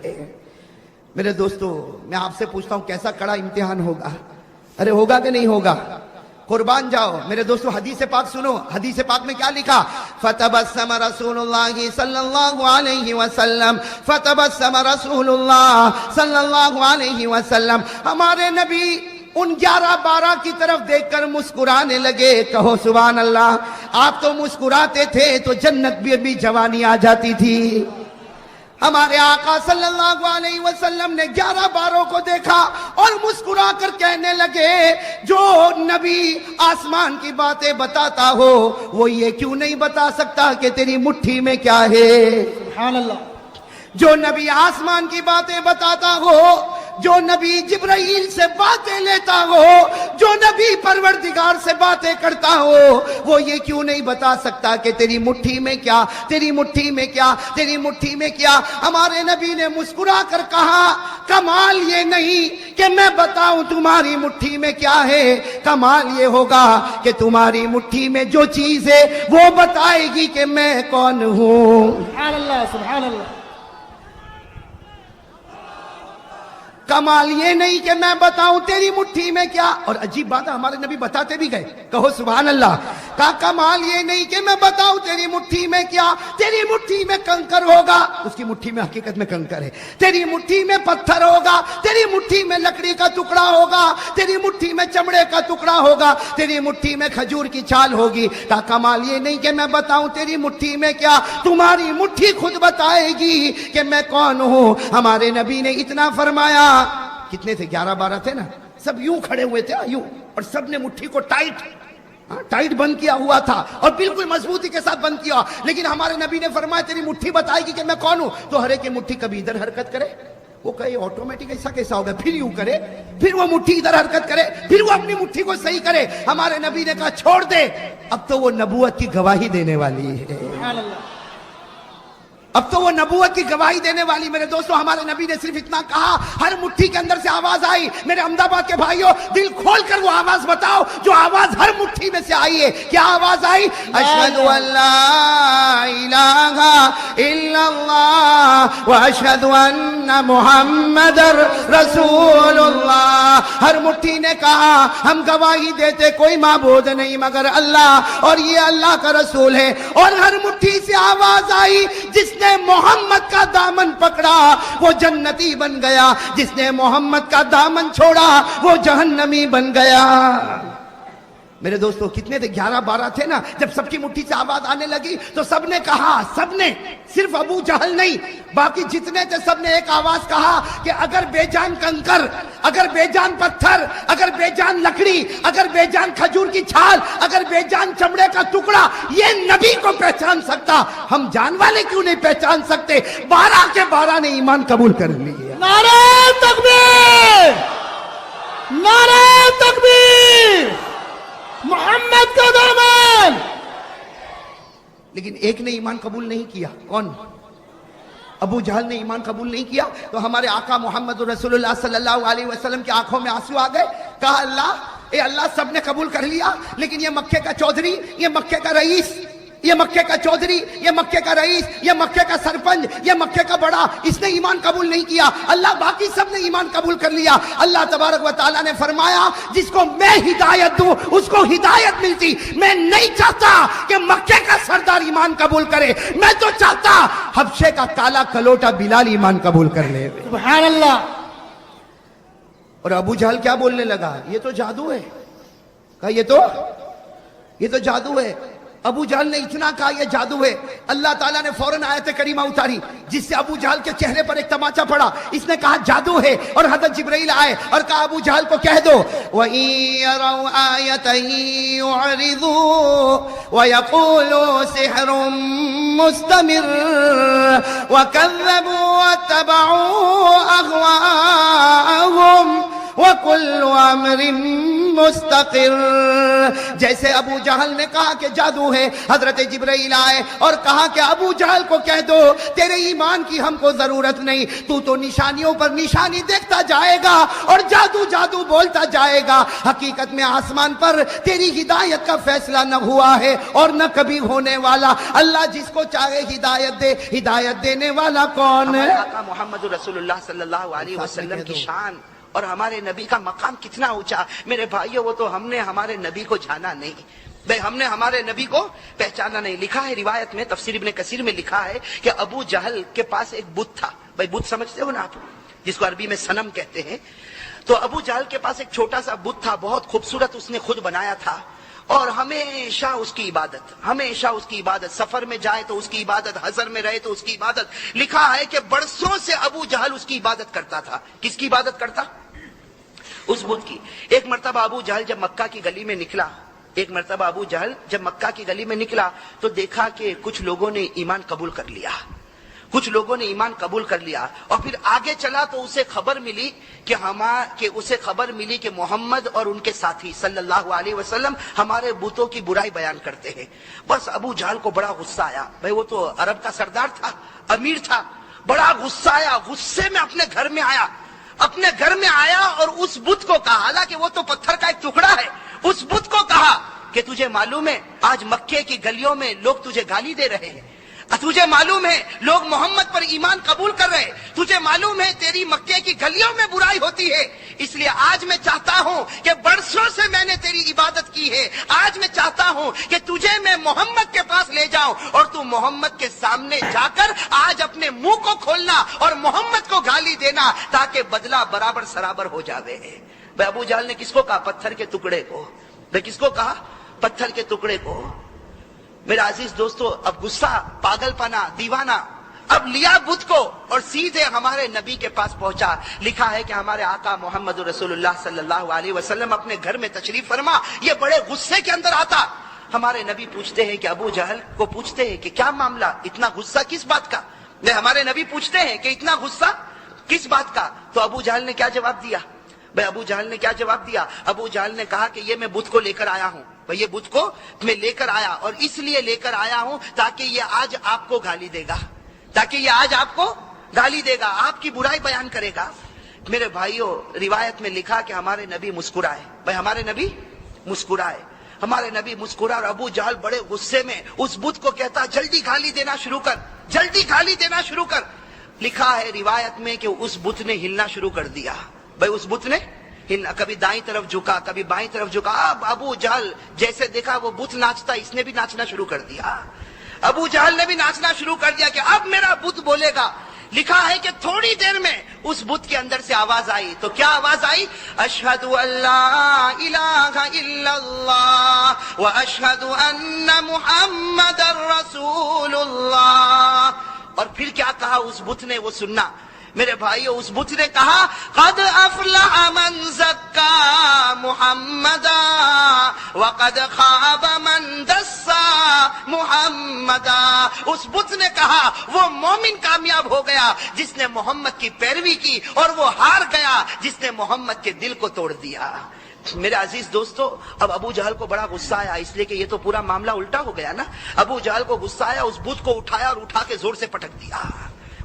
میرے دوستو، میں آپ سے پوچھتا ہوں کیسا کڑا امتحان ہوگا؟ ارے ہوگا کہ نہیں ہوگا؟ قربان جاؤ میرے دوستو، حدیث پاک سنو، حدیث پاک میں کیا لکھا؟ فتبسم رسول اللہ صلی اللہ علیہ وسلم، فتبسم رسول اللہ صلی اللہ علیہ وسلم، ہمارے نبی ان 11-12 کی طرف دیکھ کر مسکرانے لگے۔ کہو سبحان اللہ۔ آپ تو مسکراتے تھے تو جنت بھی جوانی آ جاتی تھی۔ ہمارے آقا صلی اللہ علیہ وسلم نے 11-12 کو دیکھا اور مسکرا کر کہنے لگے جو نبی آسمان کی باتیں بتاتا ہو وہ یہ کیوں نہیں بتا سکتا کہ تیری مٹھی میں کیا ہے؟ سبحان اللہ۔ جو نبی آسمان کی باتیں بتاتا ہو، جو نبی جبرائیل سے باتیں لیتا ہو، جو نبی پروردگار سے باتیں کرتا ہو، وہ یہ کیوں نہیں بتا سکتا کہ تیری مٹھی میں کیا، تیری مٹھی میں کیا، تیری مٹھی میں کیا؟ ہمارے نبی نے مسکرا کر کہا کمال یہ نہیں کہ میں بتاؤں تمہاری مٹھی میں کیا ہے، کمال یہ ہوگا کہ تمہاری مٹھی میں جو چیز ہے وہ بتائے گی کہ میں کون ہوں۔ سبحان اللہ، سبحان اللہ۔ کمال یہ نہیں کہ میں بتاؤں تیری مٹھی میں کیا، اور عجیب بات ہے ہمارے نبی بتاتے بھی گئے۔ کہو سبحان اللہ۔ کہا کمال یہ نہیں کہ میں بتاؤں تیری مٹھی میں کیا، تیری مٹھی میں کنکر ہوگا، اس کی مٹھی میں حقیقت میں کنکر ہے، تیری مٹھی میں پتھر ہوگا، تیری مٹھی میں لکڑی کا ٹکڑا ہوگا، تیری مٹھی میں چمڑے کا ٹکڑا ہوگا، تیری مٹھی میں کھجور کی چھال ہوگی۔ کہا کمال یہ نہیں کہ میں بتاؤں تیری مٹھی میں کیا، تمہاری مٹھی خود بتائے گی کہ میں کون ہوں۔ ہمارے نبی نے اتنا فرمایا۔ کتنے تھے؟ 11-12 تھے نا، سب یوں کھڑے ہوئے تھے یوں، اور سب نے مٹھی کو ٹائٹ بند کیا ہوا تھا اور بالکل مضبوطی کے ساتھ بند کیا، لیکن ہمارے نبی نے فرمایا تیری مٹھی بتائے گی کہ میں کون ہوں۔ تو ہر ایک کی مٹھی کبھی ادھر حرکت کرے، وہ کہے آٹومیٹک ایسا کیسا ہوگا، پھر یوں کرے، پھر وہ مٹھی ادھر حرکت کرے، پھر وہ اپنی مٹھی کو صحیح کرے۔ ہمارے نبی نے کہا چھوڑ دے، اب تو وہ نبوت کی گواہی دینے والی ہے۔ سبحان اللہ۔ اب تو وہ نبوت کی گواہی دینے والی۔ میرے دوستو، ہمارے نبی نے صرف اتنا کہا، ہر مٹھی کے اندر سے آواز آئی۔ میرے احمد آباد کے بھائیوں، دل کھول کر وہ آواز بتاؤ جو آواز ہر مٹھی میں سے آئی ہے۔ کیا آواز آئی؟ اشہد ان لا الہ الا اللہ واشہد ان محمد رسول اللہ۔ ہر مٹھی نے کہا ہم گواہی دیتے کوئی معبود نہیں مگر اللہ، اور یہ اللہ کا رسول ہے۔ اور ہر مٹھی سے آواز آئی، جس نے محمد کا دامن پکڑا وہ جنتی بن گیا، جس نے محمد کا دامن چھوڑا وہ جہنمی بن گیا۔ میرے دوستو کتنے تھے؟ 11-12 تھے نا۔ جب سب کی مٹھی سے آواز آنے لگی تو سب نے کہا، سب نے، صرف ابو جہل نہیں، باقی جتنے تھے سب نے ایک آواز کہا کہ اگر بے جان کنکر، اگر بے جان پتھر، اگر بے جان لکڑی، اگر بے جان کھجور کی چھال، اگر بے جان چمڑے کا ٹکڑا یہ نبی کو پہچان سکتا، ہم جان والے کیوں نہیں پہچان سکتے؟ 12 کے 12 نے ایمان قبول کر لیا۔ نعرہ تکبیر، نعرہ تکبیر، محمد کا دامن۔ لیکن ایک نے ایمان قبول نہیں کیا، کون؟ ابو جہل نے ایمان قبول نہیں کیا۔ تو ہمارے آقا محمد رسول اللہ صلی اللہ علیہ وسلم کی آنکھوں میں آنسو آ گئے۔ کہا اللہ، اے اللہ، سب نے قبول کر لیا لیکن یہ مکے کا چودھری، یہ مکے کا رئیس، یہ مکے کا چودھری، یہ مکے کا رئیس، یہ مکے کا سرپنچ، یہ مکے کا بڑا، اس نے ایمان قبول نہیں کیا، اللہ باقی سب نے ایمان قبول کر لیا۔ اللہ تبارک و تعالیٰ نے فرمایا جس کو میں ہدایت دوں اس کو ہدایت ملتی۔ میں نہیں چاہتا کہ مکے کا سردار ایمان قبول کرے، میں تو چاہتا حبشے کا کالا کلوٹا بلال ایمان قبول کر لے۔ سبحان اللہ۔ اور ابو جہل کیا بولنے لگا؟ یہ تو جادو ہے۔ کہا یہ تو جادو ہے۔ ابو جہل نے اتنا کہا یہ جادو ہے، اللہ تعالیٰ نے فوراً آیت کریمہ اتاری جس سے ابو جہل کے چہرے پر ایک تماچا پڑا۔ اس نے کہا جادو ہے، اور حضرت جبرائیل آئے اور کہا ابو جہل کو کہہ دو وَإِن يَرَوْا آيَةً يُعْرِضُوا وَيَقُولُوا سِحْرٌ مُسْتَمِرٌّ وَكَذَّبُوا وَاتَّبَعُوا أَهْوَاءَهُمْ وَكُلُّ أَمْرٍ مستقر۔ جیسے ابو جہل نے کہا کہ جادو ہے، حضرت جبرائیل آئے اور کہا کہ ابو جہل کو کہہ دو تیرے ایمان کی ہم کو ضرورت نہیں، تو نشانیوں پر نشانی دیکھتا جائے گا اور جادو جادو بولتا جائے گا، حقیقت میں آسمان پر تیری ہدایت کا فیصلہ نہ ہوا ہے اور نہ کبھی ہونے والا۔ اللہ جس کو چاہے ہدایت دے، ہدایت دینے والا کون ہے؟ ہمارے آقا محمد رسول اللہ صلی اللہ علیہ وسلم کی شان اور ہمارے نبی کا مقام کتنا اونچا۔ میرے بھائیو وہ تو ہم نے ہمارے نبی کو جانا نہیں، بھئی ہم نے ہمارے نبی کو پہچانا نہیں۔ لکھا ہے روایت میں، تفسیر ابن کثیر میں لکھا ہے کہ ابو جہل کے پاس ایک بت تھا۔ بھئی بت سمجھتے ہو نا آپ، جس کو عربی میں صنم کہتے ہیں۔ تو ابو جہل کے پاس ایک چھوٹا سا بت تھا، بہت خوبصورت، اس نے خود بنایا تھا، اور ہمیشہ اس کی عبادت، سفر میں جائے تو اس کی عبادت، حضر میں رہے تو اس کی عبادت۔ لکھا ہے کہ برسوں سے ابو جہل اس کی عبادت کرتا تھا۔ کس کی عبادت کرتا؟ اس بت کی۔ ایک مرتبہ ابو جہل جب مکہ کی گلی میں نکلا تو دیکھا کہ کچھ لوگوں نے ایمان قبول کر لیا، اور پھر آگے چلا تو اسے خبر ملی کہ محمد اور ان کے ساتھی صلی اللہ علیہ وسلم ہمارے بتوں کی برائی بیان کرتے ہیں۔ بس ابو جہل کو بڑا غصہ آیا، بھئی وہ تو عرب کا سردار تھا، امیر تھا، بڑا غصہ آیا، غصے میں اپنے گھر میں آیا اور اس بت کو کہا، حالانکہ وہ تو پتھر کا ایک ٹکڑا ہے، اس بت کو کہا کہ تجھے معلوم ہے آج مکے کی گلیوں میں لوگ تجھے گالی دے رہے ہیں، تجھے معلوم ہے لوگ محمد پر ایمان قبول کر رہے، تجھے معلوم ہے تیری مکے کی گلیوں میں برائی ہوتی ہے، اس لیے آج میں چاہتا ہوں کہ برسوں سے میں نے تیری عبادت کی ہے، آج میں چاہتا ہوں کہ تجھے میں محمد کے پاس لے جاؤں اور تو محمد کے سامنے جا کر آج اپنے منہ کو کھولنا اور محمد کو گالی دینا تاکہ بدلہ برابر سرابر ہو جاوے۔ بھئی ابو جہل نے کس کو کہا؟ پتھر کے ٹکڑے کو۔ بھئی کس کو کہا؟ پتھر کے ٹکڑے کو۔ میرا عزیز دوستو، اب غصہ، پاگل پنا، دیوانہ اب لیا بت کو اور سیدھے ہمارے نبی کے پاس پہنچا۔ لکھا ہے کہ ہمارے آقا محمد رسول اللہ صلی اللہ علیہ وسلم اپنے گھر میں تشریف فرما، یہ بڑے غصے کے اندر آتا۔ ہمارے نبی پوچھتے ہیں کہ ابو جہل کو پوچھتے ہیں کہ کیا معاملہ، اتنا غصہ کس بات کا؟ ہمارے نبی پوچھتے ہیں کہ اتنا غصہ کس بات کا؟ تو ابو جہل نے کیا جواب دیا؟ ابو جہل نے کہا کہ یہ میں بت کو لے کر آیا ہوں، یہ بت کو میں لے کر آیا اور اس لیے لے کر آیا ہوں تاکہ یہ آج آپ کو گالی دے گا، آپ کی برائی بیان کرے گا۔ میرے بھائیوں، روایت میں لکھا کہ ہمارے نبی مسکرائے، ہمارے نبی مسکرا اور ابو جہل بڑے غصے میں اس بت کو کہتا جلدی گالی دینا شروع کر۔ لکھا ہے روایت میں کہ اس بت نے ہلنا شروع کر دیا۔ اس بت نے کبھی دائیں طرف جھکا، کبھی بائیں طرف جھکا۔ اب ابو جہل جیسے دیکھا وہ بت ناچتا، اس نے بھی ناچنا شروع کر دیا۔ ابو جہل نے بھی ناچنا شروع کر دیا کہ اب میرا بت بولے گا۔ لکھا ہے کہ تھوڑی دیر میں اس بت کے اندر سے آواز آئی، تو کیا آواز آئی؟ اشہد ان لا الہ الا اللہ واشہد ان محمد رسول اللہ۔ اور پھر کیا کہا اس بت نے، وہ سننا میرے بھائیو۔ اس بت نے کہا قد افلح من زکا محمدا وقد خاب من دسا محمدا۔ اس بت نے کہا وہ مومن کامیاب ہو گیا جس نے محمد کی پیروی کی، اور وہ ہار گیا جس نے محمد کے دل کو توڑ دیا۔ میرے عزیز دوستو، اب ابو جہل کو بڑا غصہ آیا، اس لیے کہ یہ تو پورا معاملہ الٹا ہو گیا نا۔ ابو جہل کو غصہ آیا، اس بت کو اٹھایا اور اٹھا کے زور سے پٹک دیا۔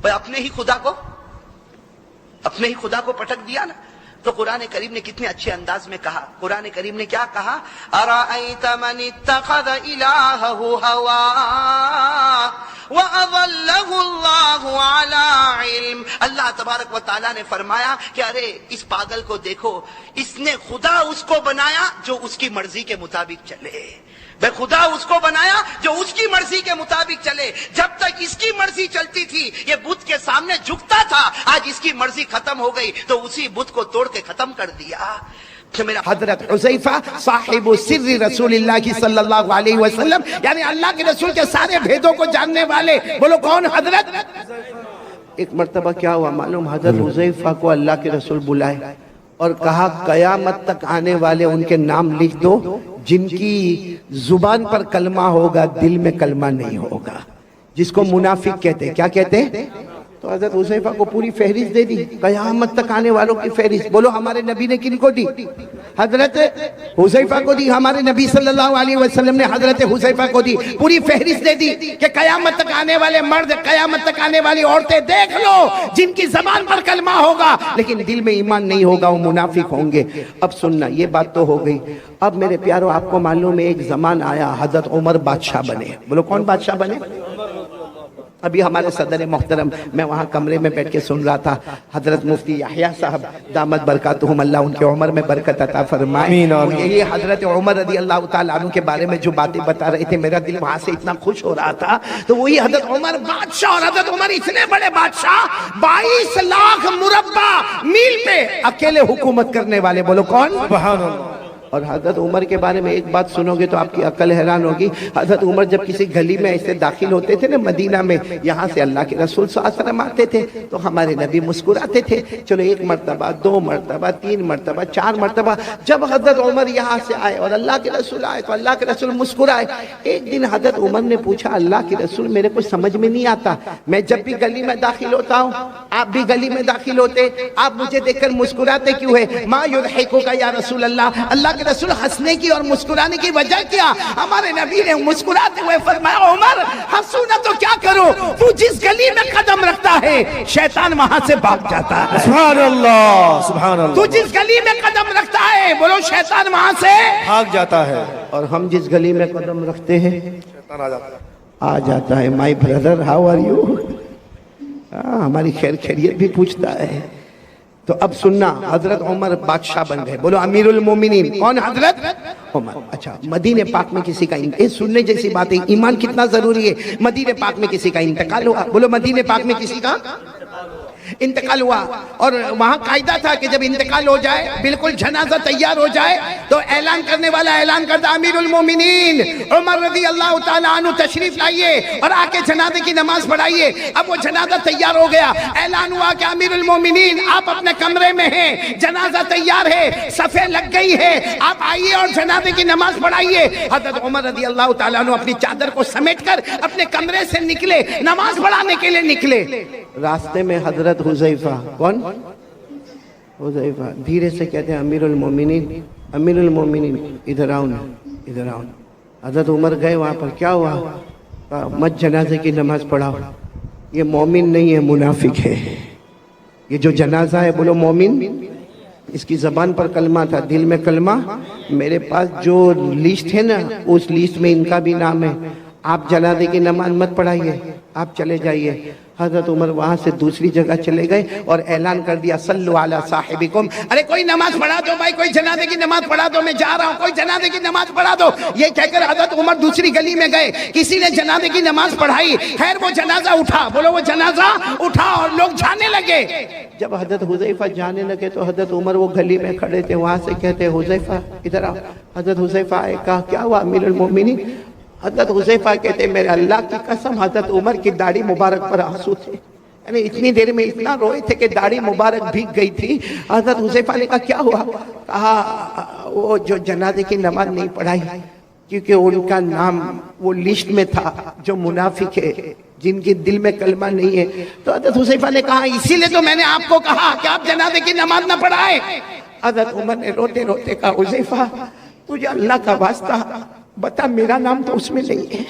بھئی اپنے ہی خدا کو پٹک دیا نا۔ تو قرآن کریم نے کتنے اچھے انداز میں کہا. قرآن کریم نے کیا کہا؟ ارأیت من اتخذ الہہ ہوا وَأَضَلَّهُ اللَّهُ عَلَىٰ عِلْمٍ. اللہ تبارک و تعالیٰ نے فرمایا کہ ارے اس پاگل کو دیکھو، اس نے خدا اس کو بنایا جو اس کی مرضی کے مطابق چلے. بے خدا اس کو بنایا جو اس کی مرضی کے مطابق چلے. جب تک اس کی مرضی چلتی تھی یہ بت کے سامنے جھکتا تھا، آج اس کی مرضی ختم ہو گئی تو اسی بت کو توڑ کے ختم کر دیا. حضرت حذیفہ صاحب سر رسول اللہ کی صلی اللہ علیہ وسلم، یعنی اللہ کے رسول کے سارے بھیدوں کو جاننے والے. بولو کون؟ حضرت. ایک مرتبہ کیا ہوا معلوم؟ حضرت حذیفہ کو اللہ کے رسول بلائے اور کہا قیامت تک آنے والے ان کے نام لکھ دو جن کی زبان پر کلمہ ہوگا دل میں کلمہ نہیں ہوگا، جس کو منافق کہتے ہیں. کیا کہتے ہیں؟ تو حضرت حذیفہ کو پوری فہرست دے دی، قیامت تک آنے والوں کی فہرست. بولو ہمارے نبی نے کن کو دی؟ حضرت حذیفہ کو دی. ہمارے نبی صلی اللہ علیہ وسلم نے حضرت حذیفہ کو دی، پوری فہرست دے دی کہ قیامت تک آنے والے مرد، قیامت تک آنے والی عورتیں دیکھ لو جن کی زبان پر کلمہ ہوگا لیکن دل میں ایمان نہیں ہوگا، وہ منافق ہوں گے. اب سننا، یہ بات تو ہو گئی. اب میرے پیارو آپ کو معلوم ہے ایک زمان آیا حضرت عمر بادشاہ بنے. بولو کون بادشاہ بنے؟ ابھی ہمارے صدر محترم، میں وہاں کمرے میں بیٹھ کے سن رہا تھا، حضرت مفتی یحییٰ صاحب دامت برکاتہم، اللہ ان کے عمر میں برکت عطا فرمائے، یہی حضرت عمر رضی اللہ تعالیٰ عنہ کے بارے میں جو باتیں بتا رہے تھے، میرا دل وہاں سے اتنا خوش ہو رہا تھا. تو وہی حضرت عمر بادشاہ، اور حضرت عمر اتنے بڑے بادشاہ 22 لاکھ مربع میل پہ اکیلے حکومت کرنے والے. بولو کون؟ سبحان اللہ. اور حضرت عمر کے بارے میں ایک بات سنو گے تو آپ کی عقل حیران ہوگی. حضرت عمر جب کسی گلی میں ایسے داخل ہوتے تھے نا مدینہ میں، یہاں سے اللہ کے رسول صلی اللہ علیہ وسلم آتے تھے تو ہمارے نبی مسکراتے تھے. چلو 1 مرتبہ 2 مرتبہ 3 مرتبہ 4 مرتبہ جب حضرت عمر یہاں سے آئے اور اللہ کے رسول آئے تو اللہ کے رسول مسکرائے. ایک دن حضرت عمر نے پوچھا اللہ کے رسول میرے کو سمجھ میں نہیں آتا، میں جب بھی گلی میں داخل ہوتا ہوں، آپ بھی گلی میں داخل ہوتے، آپ مجھے دیکھ کر مسکراتے کیوں ہے؟ ما یضحکک یا رسول اللہ، اللہ کے رسول ہنسنے کی اور مسکرانے کی وجہ کیا؟ ہمارے نبی نے مسکراتے ہوئے فرمایا عمر ہنسو نہ تو کیا کرو، تو جس گلی میں قدم رکھتا ہے شیطان وہاں سے بھاگ جاتا ہے. سبحان اللہ سبحان اللہ. تو جس گلی میں قدم رکھتا ہے بولو شیطان وہاں سے بھاگ جاتا ہے. اور ہم جس گلی میں قدم رکھتے ہیں شیطان آ جاتا ہے. My brother how are you, ہماری خیر خیریت بھی پوچھتا ہے. تو اب سننا، حضرت عمر بادشاہ بن گئے. بولو امیر المومنین. کون؟ حضرت عمر. اچھا مدینہ پاک میں کسی کا سننے جیسی بات ہے، ایمان کتنا ضروری ہے. مدینہ پاک میں کسی کا انتقال ہوا. بولو مدینہ پاک میں کسی کا انتقال ہوا، اور وہاں قاعدہ تھا کہ جب انتقال ہو جائے بالکل جنازہ تیار ہو جائے تو اعلان کرنے والا اعلان کرتا امیر المومنین عمر رضی اللہ تعالیٰ عنہ تشریف لائیے اور آ کے جنازے کی نماز پڑھائیے. اب وہ جنازہ تیار ہو گیا، اعلان ہوا کہ امیر المومنین آپ اپنے کمرے میں ہیں، جنازہ تیار ہے، صفیں لگ گئی ہے، آپ آئیے اور جنازے کی نماز پڑھائیے. حضرت عمر رضی اللہ تعالیٰ عنہ اپنی چادر کو سمیٹ کر اپنے کمرے سے نکلے، نماز پڑھانے کے لیے نکلے. راستے میں حضرت حذیفہ، کون؟ حذیفہ دھیرے سے کہتے ہیں امیر المومنین، امیر المومنین ادھر آؤ نا، ادھر آؤ. حضرت عمر گئے وہاں پر، کیا ہوا؟ مت جنازے کی نماز پڑھاؤ، یہ مومن نہیں ہے منافق ہے. یہ جو جنازہ ہے بولو مومن، اس کی زبان پر کلمہ تھا دل میں کلمہ. میرے پاس جو لسٹ ہے نا اس لسٹ میں ان کا بھی نام ہے. آپ جنازے کی نماز مت پڑھائیے، آپ چلے جائیے. حضرت عمر وہاں سے دوسری جگہ چلے گئے اور اعلان کر دیا صلو علی صاحبکم، ارے کوئی نماز پڑھا دو بھائی، کوئی جنازے کی نماز پڑھا دو، میں جا رہا ہوں، کوئی جنازے کی نماز پڑھا دو. یہ کہہ کر حضرت عمر دوسری گلی میں گئے، کسی نے جنازے کی نماز پڑھائی. خیر وہ جنازہ اٹھا، بولو وہ جنازہ اٹھا اور لوگ جانے لگے. جب حضرت حذیفہ جانے لگے تو حضرت عمر وہ گلی میں کھڑے تھے، وہاں سے کہتے حذیفہ ادھر آؤ. حضرت حذیفہ آئے، کہا کیا ہوا امیر المومنین؟ حضرت حذیفہ کہتے میرے اللہ کی قسم حضرت عمر کی داڑھی مبارک پر آنسو تھے، یعنی اتنی دیر میں اتنا روئے تھے کہ داڑھی مبارک بھیگ گئی تھی. حضرت حذیفہ نے کہا کیا ہوا؟ کہا وہ جو جنازے کی نماز نہیں پڑھائی کیونکہ ان کا نام وہ لسٹ میں تھا جو منافق ہے، جن کی دل میں کلمہ نہیں ہے. تو حضرت حذیفہ نے کہا اسی لیے تو میں نے آپ کو کہا کہ آپ جنازے کی نماز نہ پڑھائیں. حضرت عمر نے روتے روتے کہا حذیفہ تجھے اللہ کا واسطہ بتا میرا نام تو اس میں نہیں ہے،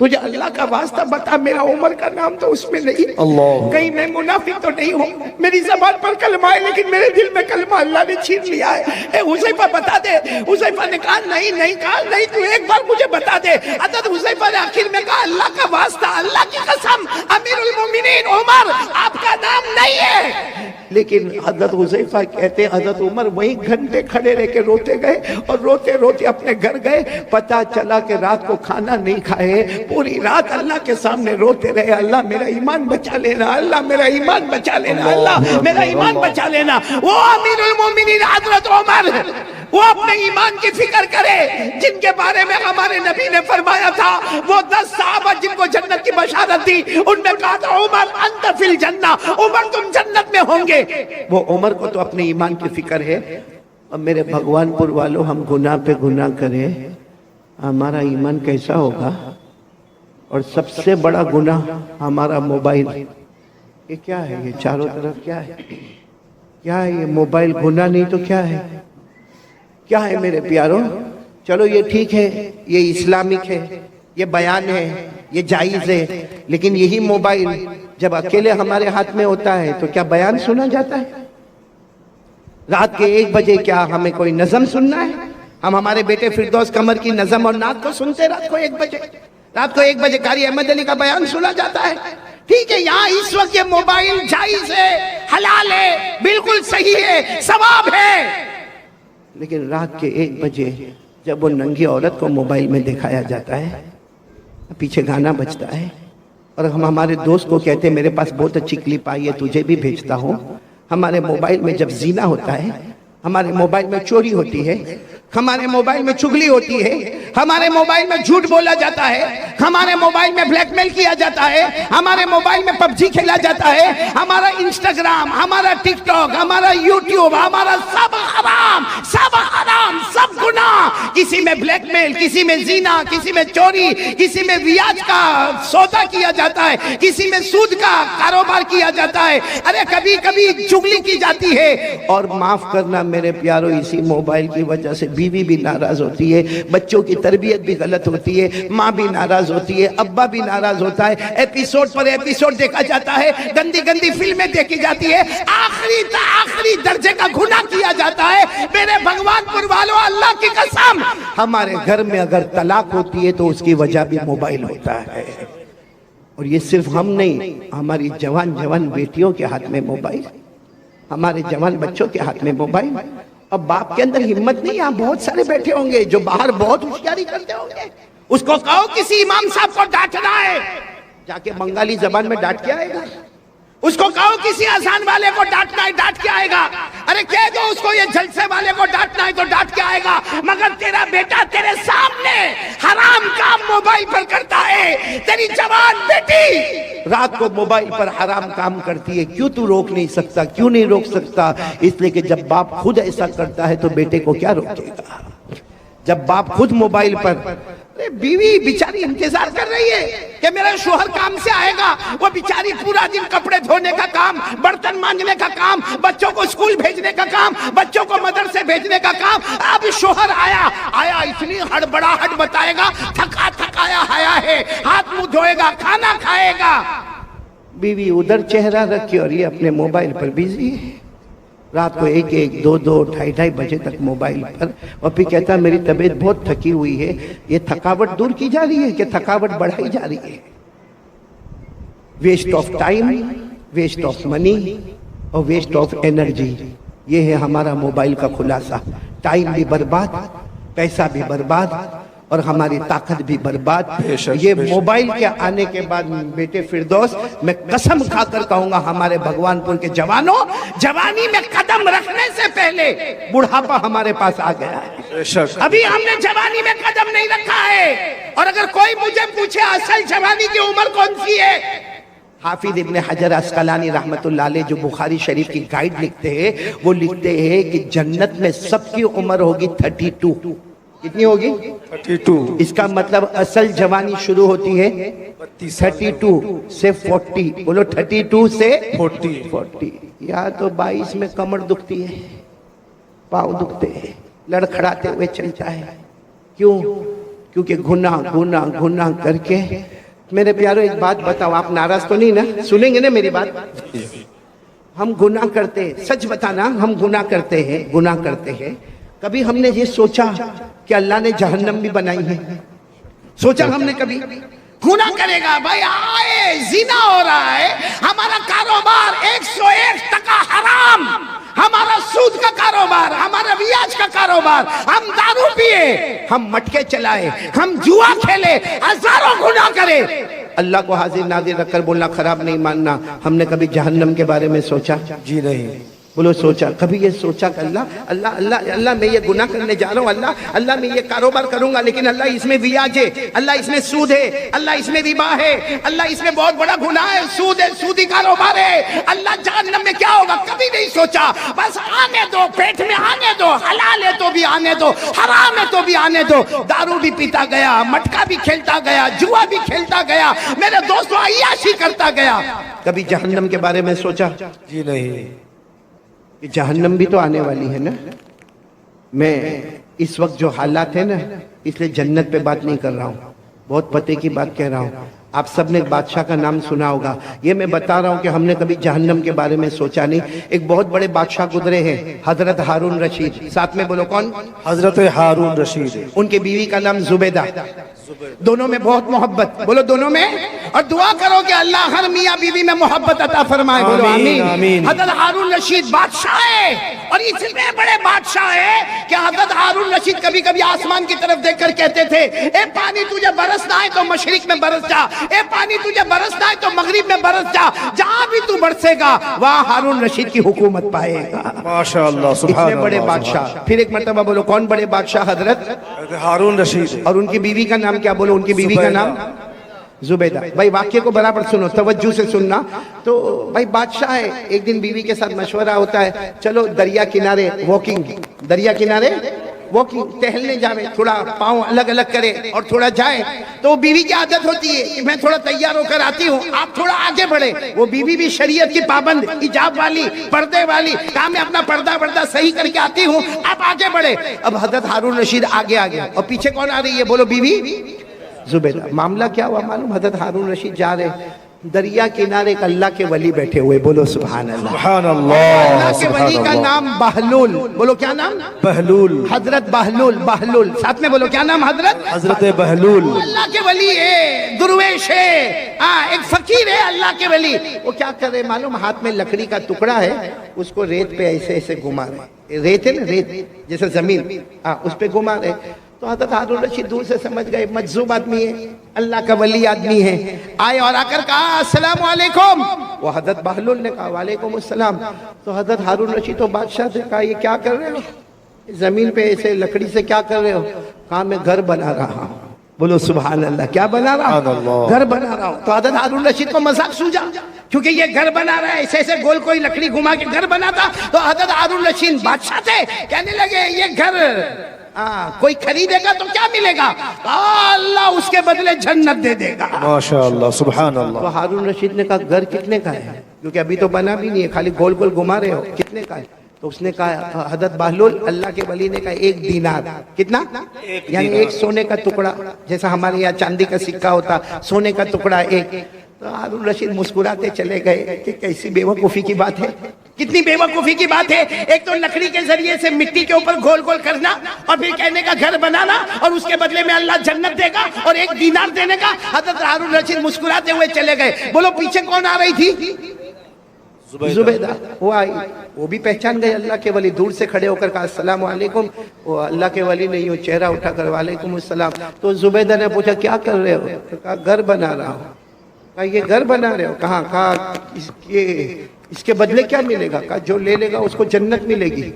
تجھے اللہ کا واسطہ بتا میرا عمر کا نام تو اس میں نہیں، اللہ، کہیں میں منافق تو نہیں ہوں، میری زبان پر کلمہ ہے لیکن میرے دل میں کلمہ اللہ نے چھین لیا ہے۔ اے حذیفہ بتا دے۔ حذیفہ نے کہا نہیں کہا نہیں، تو ایک بار مجھے بتا دے۔ حضرت حذیفہ نے آخر میں کہا اللہ کا واسطہ، اللہ کی قسم، امیر المومنین عمر آپ کا نام نہیں ہے۔ لیکن حضرت حذیفہ کہتے حضرت عمر وہیں گھنٹے کھڑے رہ کے روتے گئے اور روتے روتے اپنے گھر گئے، پتہ چلا کہ رات کو کھانا نہیں کھائے، پوری رات اللہ کے سامنے روتے رہے، اللہ میرا ایمان بچا لینا، اللہ میرا ایمان بچا لینا، اللہ میرا ایمان بچا لینا۔ وہ امیر المومنین حضرت عمر، وہ اپنے ایمان کی فکر کرے جن کے بارے میں ہمارے نبی نے فرمایا تھا، وہ 10 صحابہ جن کو جنت کی بشارت دی، ان میں کہا تھا عمر انت فی الجنہ، عمر تم جنت میں ہوں گے۔ وہ عمر کو تو اپنے ایمان کی فکر ہے۔ اور میرے بھگوان پور والوں، ہم گناہ پہ گناہ کریں، ہمارا ایمان کیسا ہوگا؟ اور سب سے بڑا گناہ ہمارا موبائل۔ یہ کیا ہے؟ یہ چاروں طرف کیا ہے؟ کیا ہے یہ موبائل؟ گناہ نہیں تو کیا ہے؟ کیا ہے میرے پیاروں؟ چلو یہ ٹھیک ہے، یہ اسلامک ہے، یہ بیان ہے، یہ جائز ہے، لیکن یہی موبائل جب اکیلے ہمارے ہاتھ میں ہوتا ہے تو کیا بیان سنا جاتا ہے؟ رات کے 1 بجے کیا ہمیں کوئی نظم سننا ہے؟ ہم ہمارے بیٹے فردوس قمر کی نظم اور نعت کو سنتے رات کو 1 بجے، رات کو 1 بجے قاری احمد علی کا بیان سنا جاتا ہے۔ ٹھیک ہے، یہاں اس وقت یہ موبائل جائز ہے، حلال ہے، بالکل صحیح ہے، ثواب ہے، لیکن رات کے 1 بجے جب وہ ننگی عورت کو موبائل میں دکھایا جاتا ہے، پیچھے گانا بجتا ہے، اور ہم ہمارے دوست کو کہتے ہیں میرے پاس بہت اچھی کلپ آئی ہے تجھے بھی بھیجتا ہوں۔ ہمارے موبائل میں جب زنا ہوتا ہے، ہمارے موبائل میں چوری ہوتی ہے، ہمارے موبائل میں چغلی ہوتی ہے، ہمارے موبائل میں جھوٹ بولا جاتا ہے، ہمارے موبائل میں بلیک میل کیا جاتا ہے، ہمارے موبائل میں PUBG کھیلا جاتا ہے، ہمارا انسٹاگرام، ہمارا ٹک ٹاک، ہمارا یوٹیوب، ہمارا سب حرام، سب حرام، سب گناہ۔ کسی میں بلیک میل، کسی میں زنا، کسی میں چوری، کسی میں ویاج کا سودا کیا جاتا ہے، کسی میں سود کا کاروبار کیا جاتا ہے، ارے کبھی کبھی چغلی کی جاتی ہے۔ اور معاف کرنا میرے پیارو، اسی موبائل کی وجہ سے بیوی بھی ناراض ہوتی ہے، بچوں کی تربیت بھی غلط ہوتی ہے، ماں بھی ناراض ہوتی ہے، ابا بھی ناراض ہوتا ہے، ایپیسوڈ پر ایپیسوڈ دیکھا جاتا ہے، گندی گندی فلمیں دیکھی جاتی ہے، آخری درجے کا گناہ کیا جاتا ہے۔ میرے بھگوان پور والوں، اللہ کی قسم، ہمارے گھر میں اگر طلاق ہوتی ہے تو اس کی وجہ بھی موبائل ہوتا ہے۔ اور یہ صرف ہم نہیں، ہماری جوان بیٹیوں کے ہاتھ میں موبائل، ہمارے جوان بچوں کے ہاتھ میں موبائل۔ اب باپ کے اندر ہمت نہیں، یہاں بہت سارے بیٹھے ہوں گے جو باہر بہت ہوشیاری کرتے ہوں گے، اس کو کہو کسی امام صاحب کو ڈانٹنا ہے، جا کے بنگالی زبان میں ڈانٹ کے آئے گا۔ اس کو کہو کسی اذان والے کو ڈانٹنا ہے، ڈانٹ کے آئے گا۔ ارے کہہ دو اس کو یہ جلسے والے کو ڈانٹنا ہے تو ڈانٹ کے آئے گا۔ مگر تیرا بیٹا تیرے سامنے حرام کام موبائل پر کرتا ہے، تیری جوان بیٹی رات کو موبائل پر حرام کام کرتی ہے، کیوں تو روک نہیں سکتا؟ کیوں نہیں روک سکتا؟ اس لیے کہ جب باپ خود ایسا کرتا ہے تو بیٹے کو کیا روکے گا؟ جب باپ خود موبائل پر، بیوی بیچاری انتظار کر رہی ہے کہ میرا شوہر کام سے آئے گا، وہ بیچاری پورا دن کپڑے دھونے کا کام، برتن مانجنے کا کام، بچوں کو اسکول بھیجنے کا کام، بچوں کو مدرسے بھیجنے کا کام۔ اب شوہر آیا اتنی ہڑبڑاہٹ بتائے گا، تھکایا آیا ہے، ہاتھ منہ دھوئے گا، کھانا کھائے گا، بیوی ادھر چہرہ رکھے اور یہ اپنے موبائل پر بیزی ہے، رات کو 1-1, 2-2, 2:30 بجے تک موبائل پر، اور پھر کہتا میری طبیعت بہت تھکی ہوئی ہے۔ یہ تھکاوٹ دور کی جا رہی ہے کہ تھکاوٹ بڑھائی جا رہی ہے؟ Waste of time, waste of money اور ویسٹ آف انرجی، یہ ہے ہمارا موبائل کا خلاصہ۔ ٹائم بھی برباد، پیسہ بھی برباد، اور ہماری طاقت بھی برباد۔ یہ موبائل کے آنے کے بعد بیٹے فردوس، میں قسم کھا کر کہوں گا ہمارے بھگوان پور کے جوانوں، جوانی میں قدم رکھنے سے پہلے بڑھاپا ہمارے پاس آ گیا ہے۔ ابھی ہم نے جوانی میں قدم نہیں رکھا ہے۔ اور اگر کوئی مجھے پوچھے اصل جوانی کی عمر کون سی ہے، حافظ ابن حجر عسقلانی رحمت اللہ علیہ جو بخاری شریف کی گائیڈ لکھتے ہیں، وہ لکھتے ہیں کہ جنت میں سب کی عمر ہوگی 32۔ کتنی ہوگی؟ 32۔ اس کا مطلب اصل جوانی شروع ہوتی ہے 32 سے 40۔ بولو 32 سے 40۔ یا تو 22 میں کمر دکھتی ہے، پاؤں دکھتے ہیں، لڑکھڑاتے ہوئے چلتا ہے۔ کیوں؟ کیونکہ گناہ گناہ گناہ کر کے میرے پیارو ایک بات بتاؤ، آپ ناراض تو نہیں نا؟ سنیں گے نا میری بات؟ ہم گناہ کرتے ہیں، سچ بتانا، ہم گناہ کرتے ہیں کبھی ہم نے یہ سوچا کہ اللہ نے جہنم بھی بنائی ہے؟ سوچا ہم نے کبھی؟ گناہ کرے گا بھائی، آئے زنا ہو رہا ہے، ہمارا کاروبار 101% حرام، ہمارا سود کا کاروبار، ہمارا بیاج کا کاروبار، ہم دارو پیے، ہم مٹکے چلائے، ہم جوا کھیلے، ہزاروں گناہ کرے، اللہ کو حاضر ناظر رکھ کر بولنا خراب نہیں ماننا۔ ہم نے کبھی جہنم کے بارے میں سوچا؟ جی نہیں۔ بولو سوچا؟ کبھی یہ سوچا کہ اللہ میں یہ گناہ کرنے جا رہا ہوں، اللہ میں یہ کاروبار کروں گا، لیکن اللہ اس میں بیاج ہے، اللہ اس میں سود ہے، اللہ اس میں ربا ہے، اللہ اس میں بہت بڑا گناہ ہے، سود ہے، سودی کاروبار ہے، اللہ جہنم میں کیا ہوگا؟ کبھی نہیں سوچا۔ بس آنے دو، پیٹ میں آنے دو، حلال ہے تو بھی آنے دو، حرام ہے تو بھی آنے دو۔ دارو بھی پیتا گیا، مٹکا بھی کھیلتا گیا، جوا بھی کھیلتا گیا، میرے دوستوں عیاشی کرتا گیا۔ کبھی جہنم کے بارے میں سوچا؟ جی نہیں۔ جہنم بھی تو آنے والی ہے نا۔ میں اس وقت جو حالات ہیں نا، اس لیے جنت پہ بات نہیں کر رہا ہوں، بہت پتے کی بات کہہ رہا ہوں۔ آپ سب نے ایک بادشاہ کا نام سنا ہوگا، یہ میں بتا رہا ہوں کہ ہم نے کبھی جہنم کے بارے میں سوچا نہیں۔ ایک بہت بڑے بادشاہ گزرے ہیں، حضرت ہارون رشید، ساتھ میں بولو کون؟ حضرت ہارون رشید۔ ان کی بیوی کا نام زبیدہ، دونوں میں بہت محبت، بولو دونوں میں، اور دعا کرو کہ اللہ ہر میاں بیوی میں محبت عطا فرمائے، بولو آمین۔ حضرت ہارون رشید بادشاہ ہے، اور اس میں بڑے بادشاہ ہے کہ حضرت ہارون رشید کبھی کبھی آسمان کی طرف دیکھ کر کہتے تھے، اے پانی تجھے برسنا ہے تو مشرق میں برس جا، اے پانی تجھے برسنا ہے تو مغرب میں برس جا، جہاں بھی تو برسے گا وہاں ہارون رشید کی حکومت پائے گا۔ ماشاءاللہ، سبحان اتنے بڑے اللہ، بادشاہ۔ پھر ایک مرتبہ بولو کون بڑے بادشاہ؟ حضرت ہارون رشید۔ اور ان کی بیوی کا نام کیا؟ بولو ان کی بیوی کا نام زبیدہ۔ بھائی واقعے کو برابر سنو، توجہ سے سننا۔ تو بھائی بادشاہ ہے، ایک دن بیوی کے ساتھ مشورہ ہوتا ہے، چلو دریا کنارے واکنگ، دریا کنارے واکنگ، ٹہلنے جاوے، تھوڑا پاؤں الگ الگ کرے اور تھوڑا جائے۔ تو بیوی کی عادت ہوتی ہے کہ میں تھوڑا تیار ہو کر آتی ہوں، آپ تھوڑا آگے بڑھے۔ وہ بیوی بھی شریعت کی پابند، حجاب والی، پردے والی، کہا میں اپنا پردہ صحیح کر کے آتی ہوں، آپ آگے بڑھے۔ اب حضرت ہارون رشید آگے آ گیا، اور پیچھے کون آ رہی ہے؟ بولو بیوی زبیدہ۔ معاملہ کیا ہوا معلوم؟ حضرت ہارون رشید جا رہے، دریا کنارے ایک اللہ کے ولی بیٹھے ہوئے، بولو سبحان اللہ۔ سبحان اللہ، اللہ کے ولی کا نام بہلول، بولو کیا نام؟ بہلول، حضرت بہلول، ساتھ میں بولو کیا نام؟ حضرت بہلول۔ اللہ کے ولی ہے، درویش ہے، ایک فقیر ہے اللہ کے ولی۔ وہ کیا کر رہے معلوم؟ ہاتھ میں لکڑی کا ٹکڑا ہے، اس کو ریت پہ ایسے ایسے گھما رہے، ریت ہے نا، ریت جیسے زمین، اس پہ گھما رہے۔ تو حضرت ہارون رشید دور سے سمجھ گئے مجذوب آدمی ہے، اللہ کا ولی آدمی ہے، آئے اور آ کر کہا السلام علیکم۔ وہ حضرت بہلول نے کہا وعلیکم السلام۔ تو حضرت ہارون رشید تو بادشاہ سے کہا یہ کیا کر رہے ہو؟ زمین پہ ایسے لکڑی سے کیا کر رہے ہو؟ کہا میں گھر بنا رہا ہوں، بولو سبحان اللہ۔ کیا بنا رہا ہوں؟ گھر بنا رہا ہوں۔ تو حضرت ہارون رشید کو مذاق سوجا، کیونکہ یہ گھر بنا رہا ہے، ایسے ایسے گول کوئی لکڑی گھما کے گھر بنا تھا۔ تو حضرت ہارون رشید بادشاہ تھے، کہنے لگے یہ گھر کوئی خریدے گا تو کیا ملے گا؟ اللہ اس کے بدلے جنت دے دے گا۔ ماشاءاللہ، سبحان اللہ۔ تو ہارون رشید نے کہا گھر کتنے کا ہے؟ کیونکہ ابھی تو بنا بھی نہیں ہے، خالی گول گول گھما رہے ہو، کتنے کا ہے؟ تو اس نے کہا، حضرت بہلول اللہ کے ولی نے کہا 1 دینار۔ کتنا؟ یعنی ایک سونے کا ٹکڑا، جیسا ہمارے یہاں چاندی کا سکہ ہوتا، سونے کا ٹکڑا ایک۔ تو ہارون رشید مسکراتے چلے گئے کہ کیسی بے وقوفی کی بات ہے، کتنی بے وقوفی کی بات ہے۔ ایک تو لکڑی کے ذریعے سے مٹی کے اوپر گول گول کرنا، اور پھر کہنے کا گھر بنانا، اور اس کے بدلے میں اللہ جنت دے گا اور 1 دینار دینے کا۔ حضرت ہارون رشید مسکراتے ہوئے چلے گئے۔ بولو پیچھے کون آ رہی تھی؟ زبیدہ۔ وہ آئی، وہ بھی پہچان گئے اللہ کے ولی، دور سے کھڑے ہو کر کہا السلام علیکم۔ وہ اللہ کے ولی نہیں ہو، چہرہ اٹھا کر وعلیکم السلام۔ تو زبیدہ نے پوچھا کیا کر رہے ہو؟ کہا گھر بنا رہا ہوں۔ کہا یہ گھر بنا رہے ہو؟ کہاں؟ کہا اس کے بدلے کیا ملے گا؟ کہا جو لے لے گا اس کو جنت ملے گی۔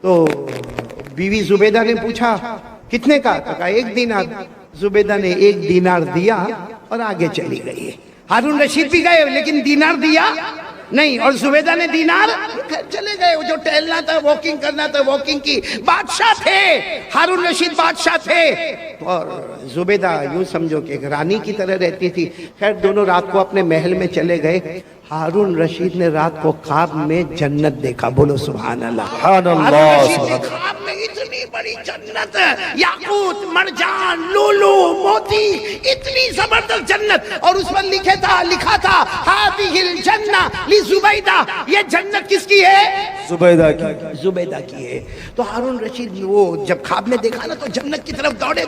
تو بیوی زبیدہ نے پوچھا کتنے کا؟ کہا 1 دینار۔ زبیدہ نے 1 دینار دیا اور آگے چلی گئی۔ ہارون رشید بھی گئے لیکن دینار دیا نہیں، اور زبیدہ نے دینار چلے گئے۔ وہ جو ٹہلنا تھا، واکنگ کرنا تھا، واکنگ کی۔ بادشاہ تھے، ہارون رشید بادشاہ تھے، اور زبیدہ یوں سمجھو کہ ایک رانی کی طرح رہتی تھی۔ خیر دونوں رات کو اپنے محل میں چلے گئے۔ ہارون رشید نے رات کو خواب میں جنت دیکھا، بولو سبحان اللہ۔ سبحان اللہ، ہارون رشید نے خواب میں اتنی اتنی بڑی جنت، یاقوت مرجان لولو موتی، اتنی زبردست جنت، اور اس پر لکھا تھا ہذہ الجنہ لزبیدہ، یہ جنت کس کی ہے؟ زبیدہ کی. زبیدہ کی ہے. تو ہارون رشید وہ جب خواب میں دیکھا نا تو جنت کی طرف دوڑے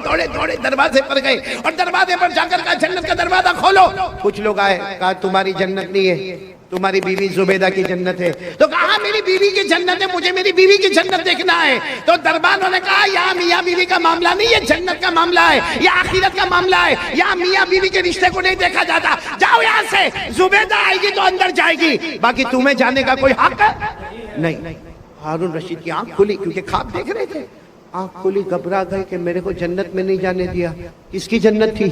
دروازے پر گئے، اور دروازے پر جا کر کہا جنت کا دروازہ کھولو. کچھ لوگ آئے، کہا تمہاری جنت نہیں ہے، تمہاری بیوی زبیدہ کی جنت ہے. تو کہا میری بیوی کی جنت ہے، مجھے میری بیوی کی جنت دیکھنا ہے. تو دربانوں نے کہا یا میاں بیوی کا معاملہ نہیں، یہ جنت کا معاملہ ہے، یہ آخرت کا معاملہ ہے، یا میاں بیوی کے رشتے کو نہیں دیکھا جاتا. جاؤ یہاں سے، زبیدہ آئے گی تو اندر جائے گی، باقی تمہیں جانے کا کوئی حق نہیں. ہارون رشید کی آنکھ کھلی، کیونکہ خواب دیکھ رہے تھے. آنکھ کھلی، گھبرا گئے کہ میرے کو جنت میں نہیں جانے دیا. کس کی جنت تھی؟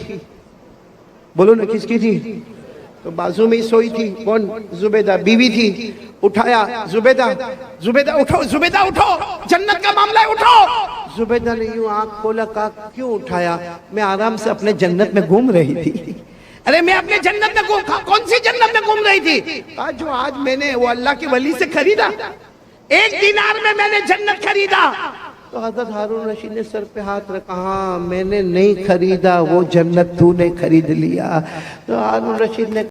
بولو نا کس کی تھی؟ تو بازو میں ہی سوئی تھی. کون؟ زبیدہ بیوی تھی. اٹھایا، زبیدہ اٹھو، زبیدہ اٹھو، جنت کا معاملہ ہے، اٹھو. زبیدہ نے یوں آنکھ کھولا، کہا کیوں اٹھایا؟ میں آرام سے اپنے جنت میں گھوم رہی تھی. ارے میں اپنے جنت میں کون سی جنت میں گھوم رہی تھی؟ کہا جو آج میں نے وہ اللہ کے ولی سے خریدا، 1 دینار میں نے جنت خریدا. تو حضرت ہارون رشید نے سر پہ ہاتھ رکھا، ہاں میں نے نہیں خریدا، وہ جنت تو نے خرید لیا. تو ہارون رشید نے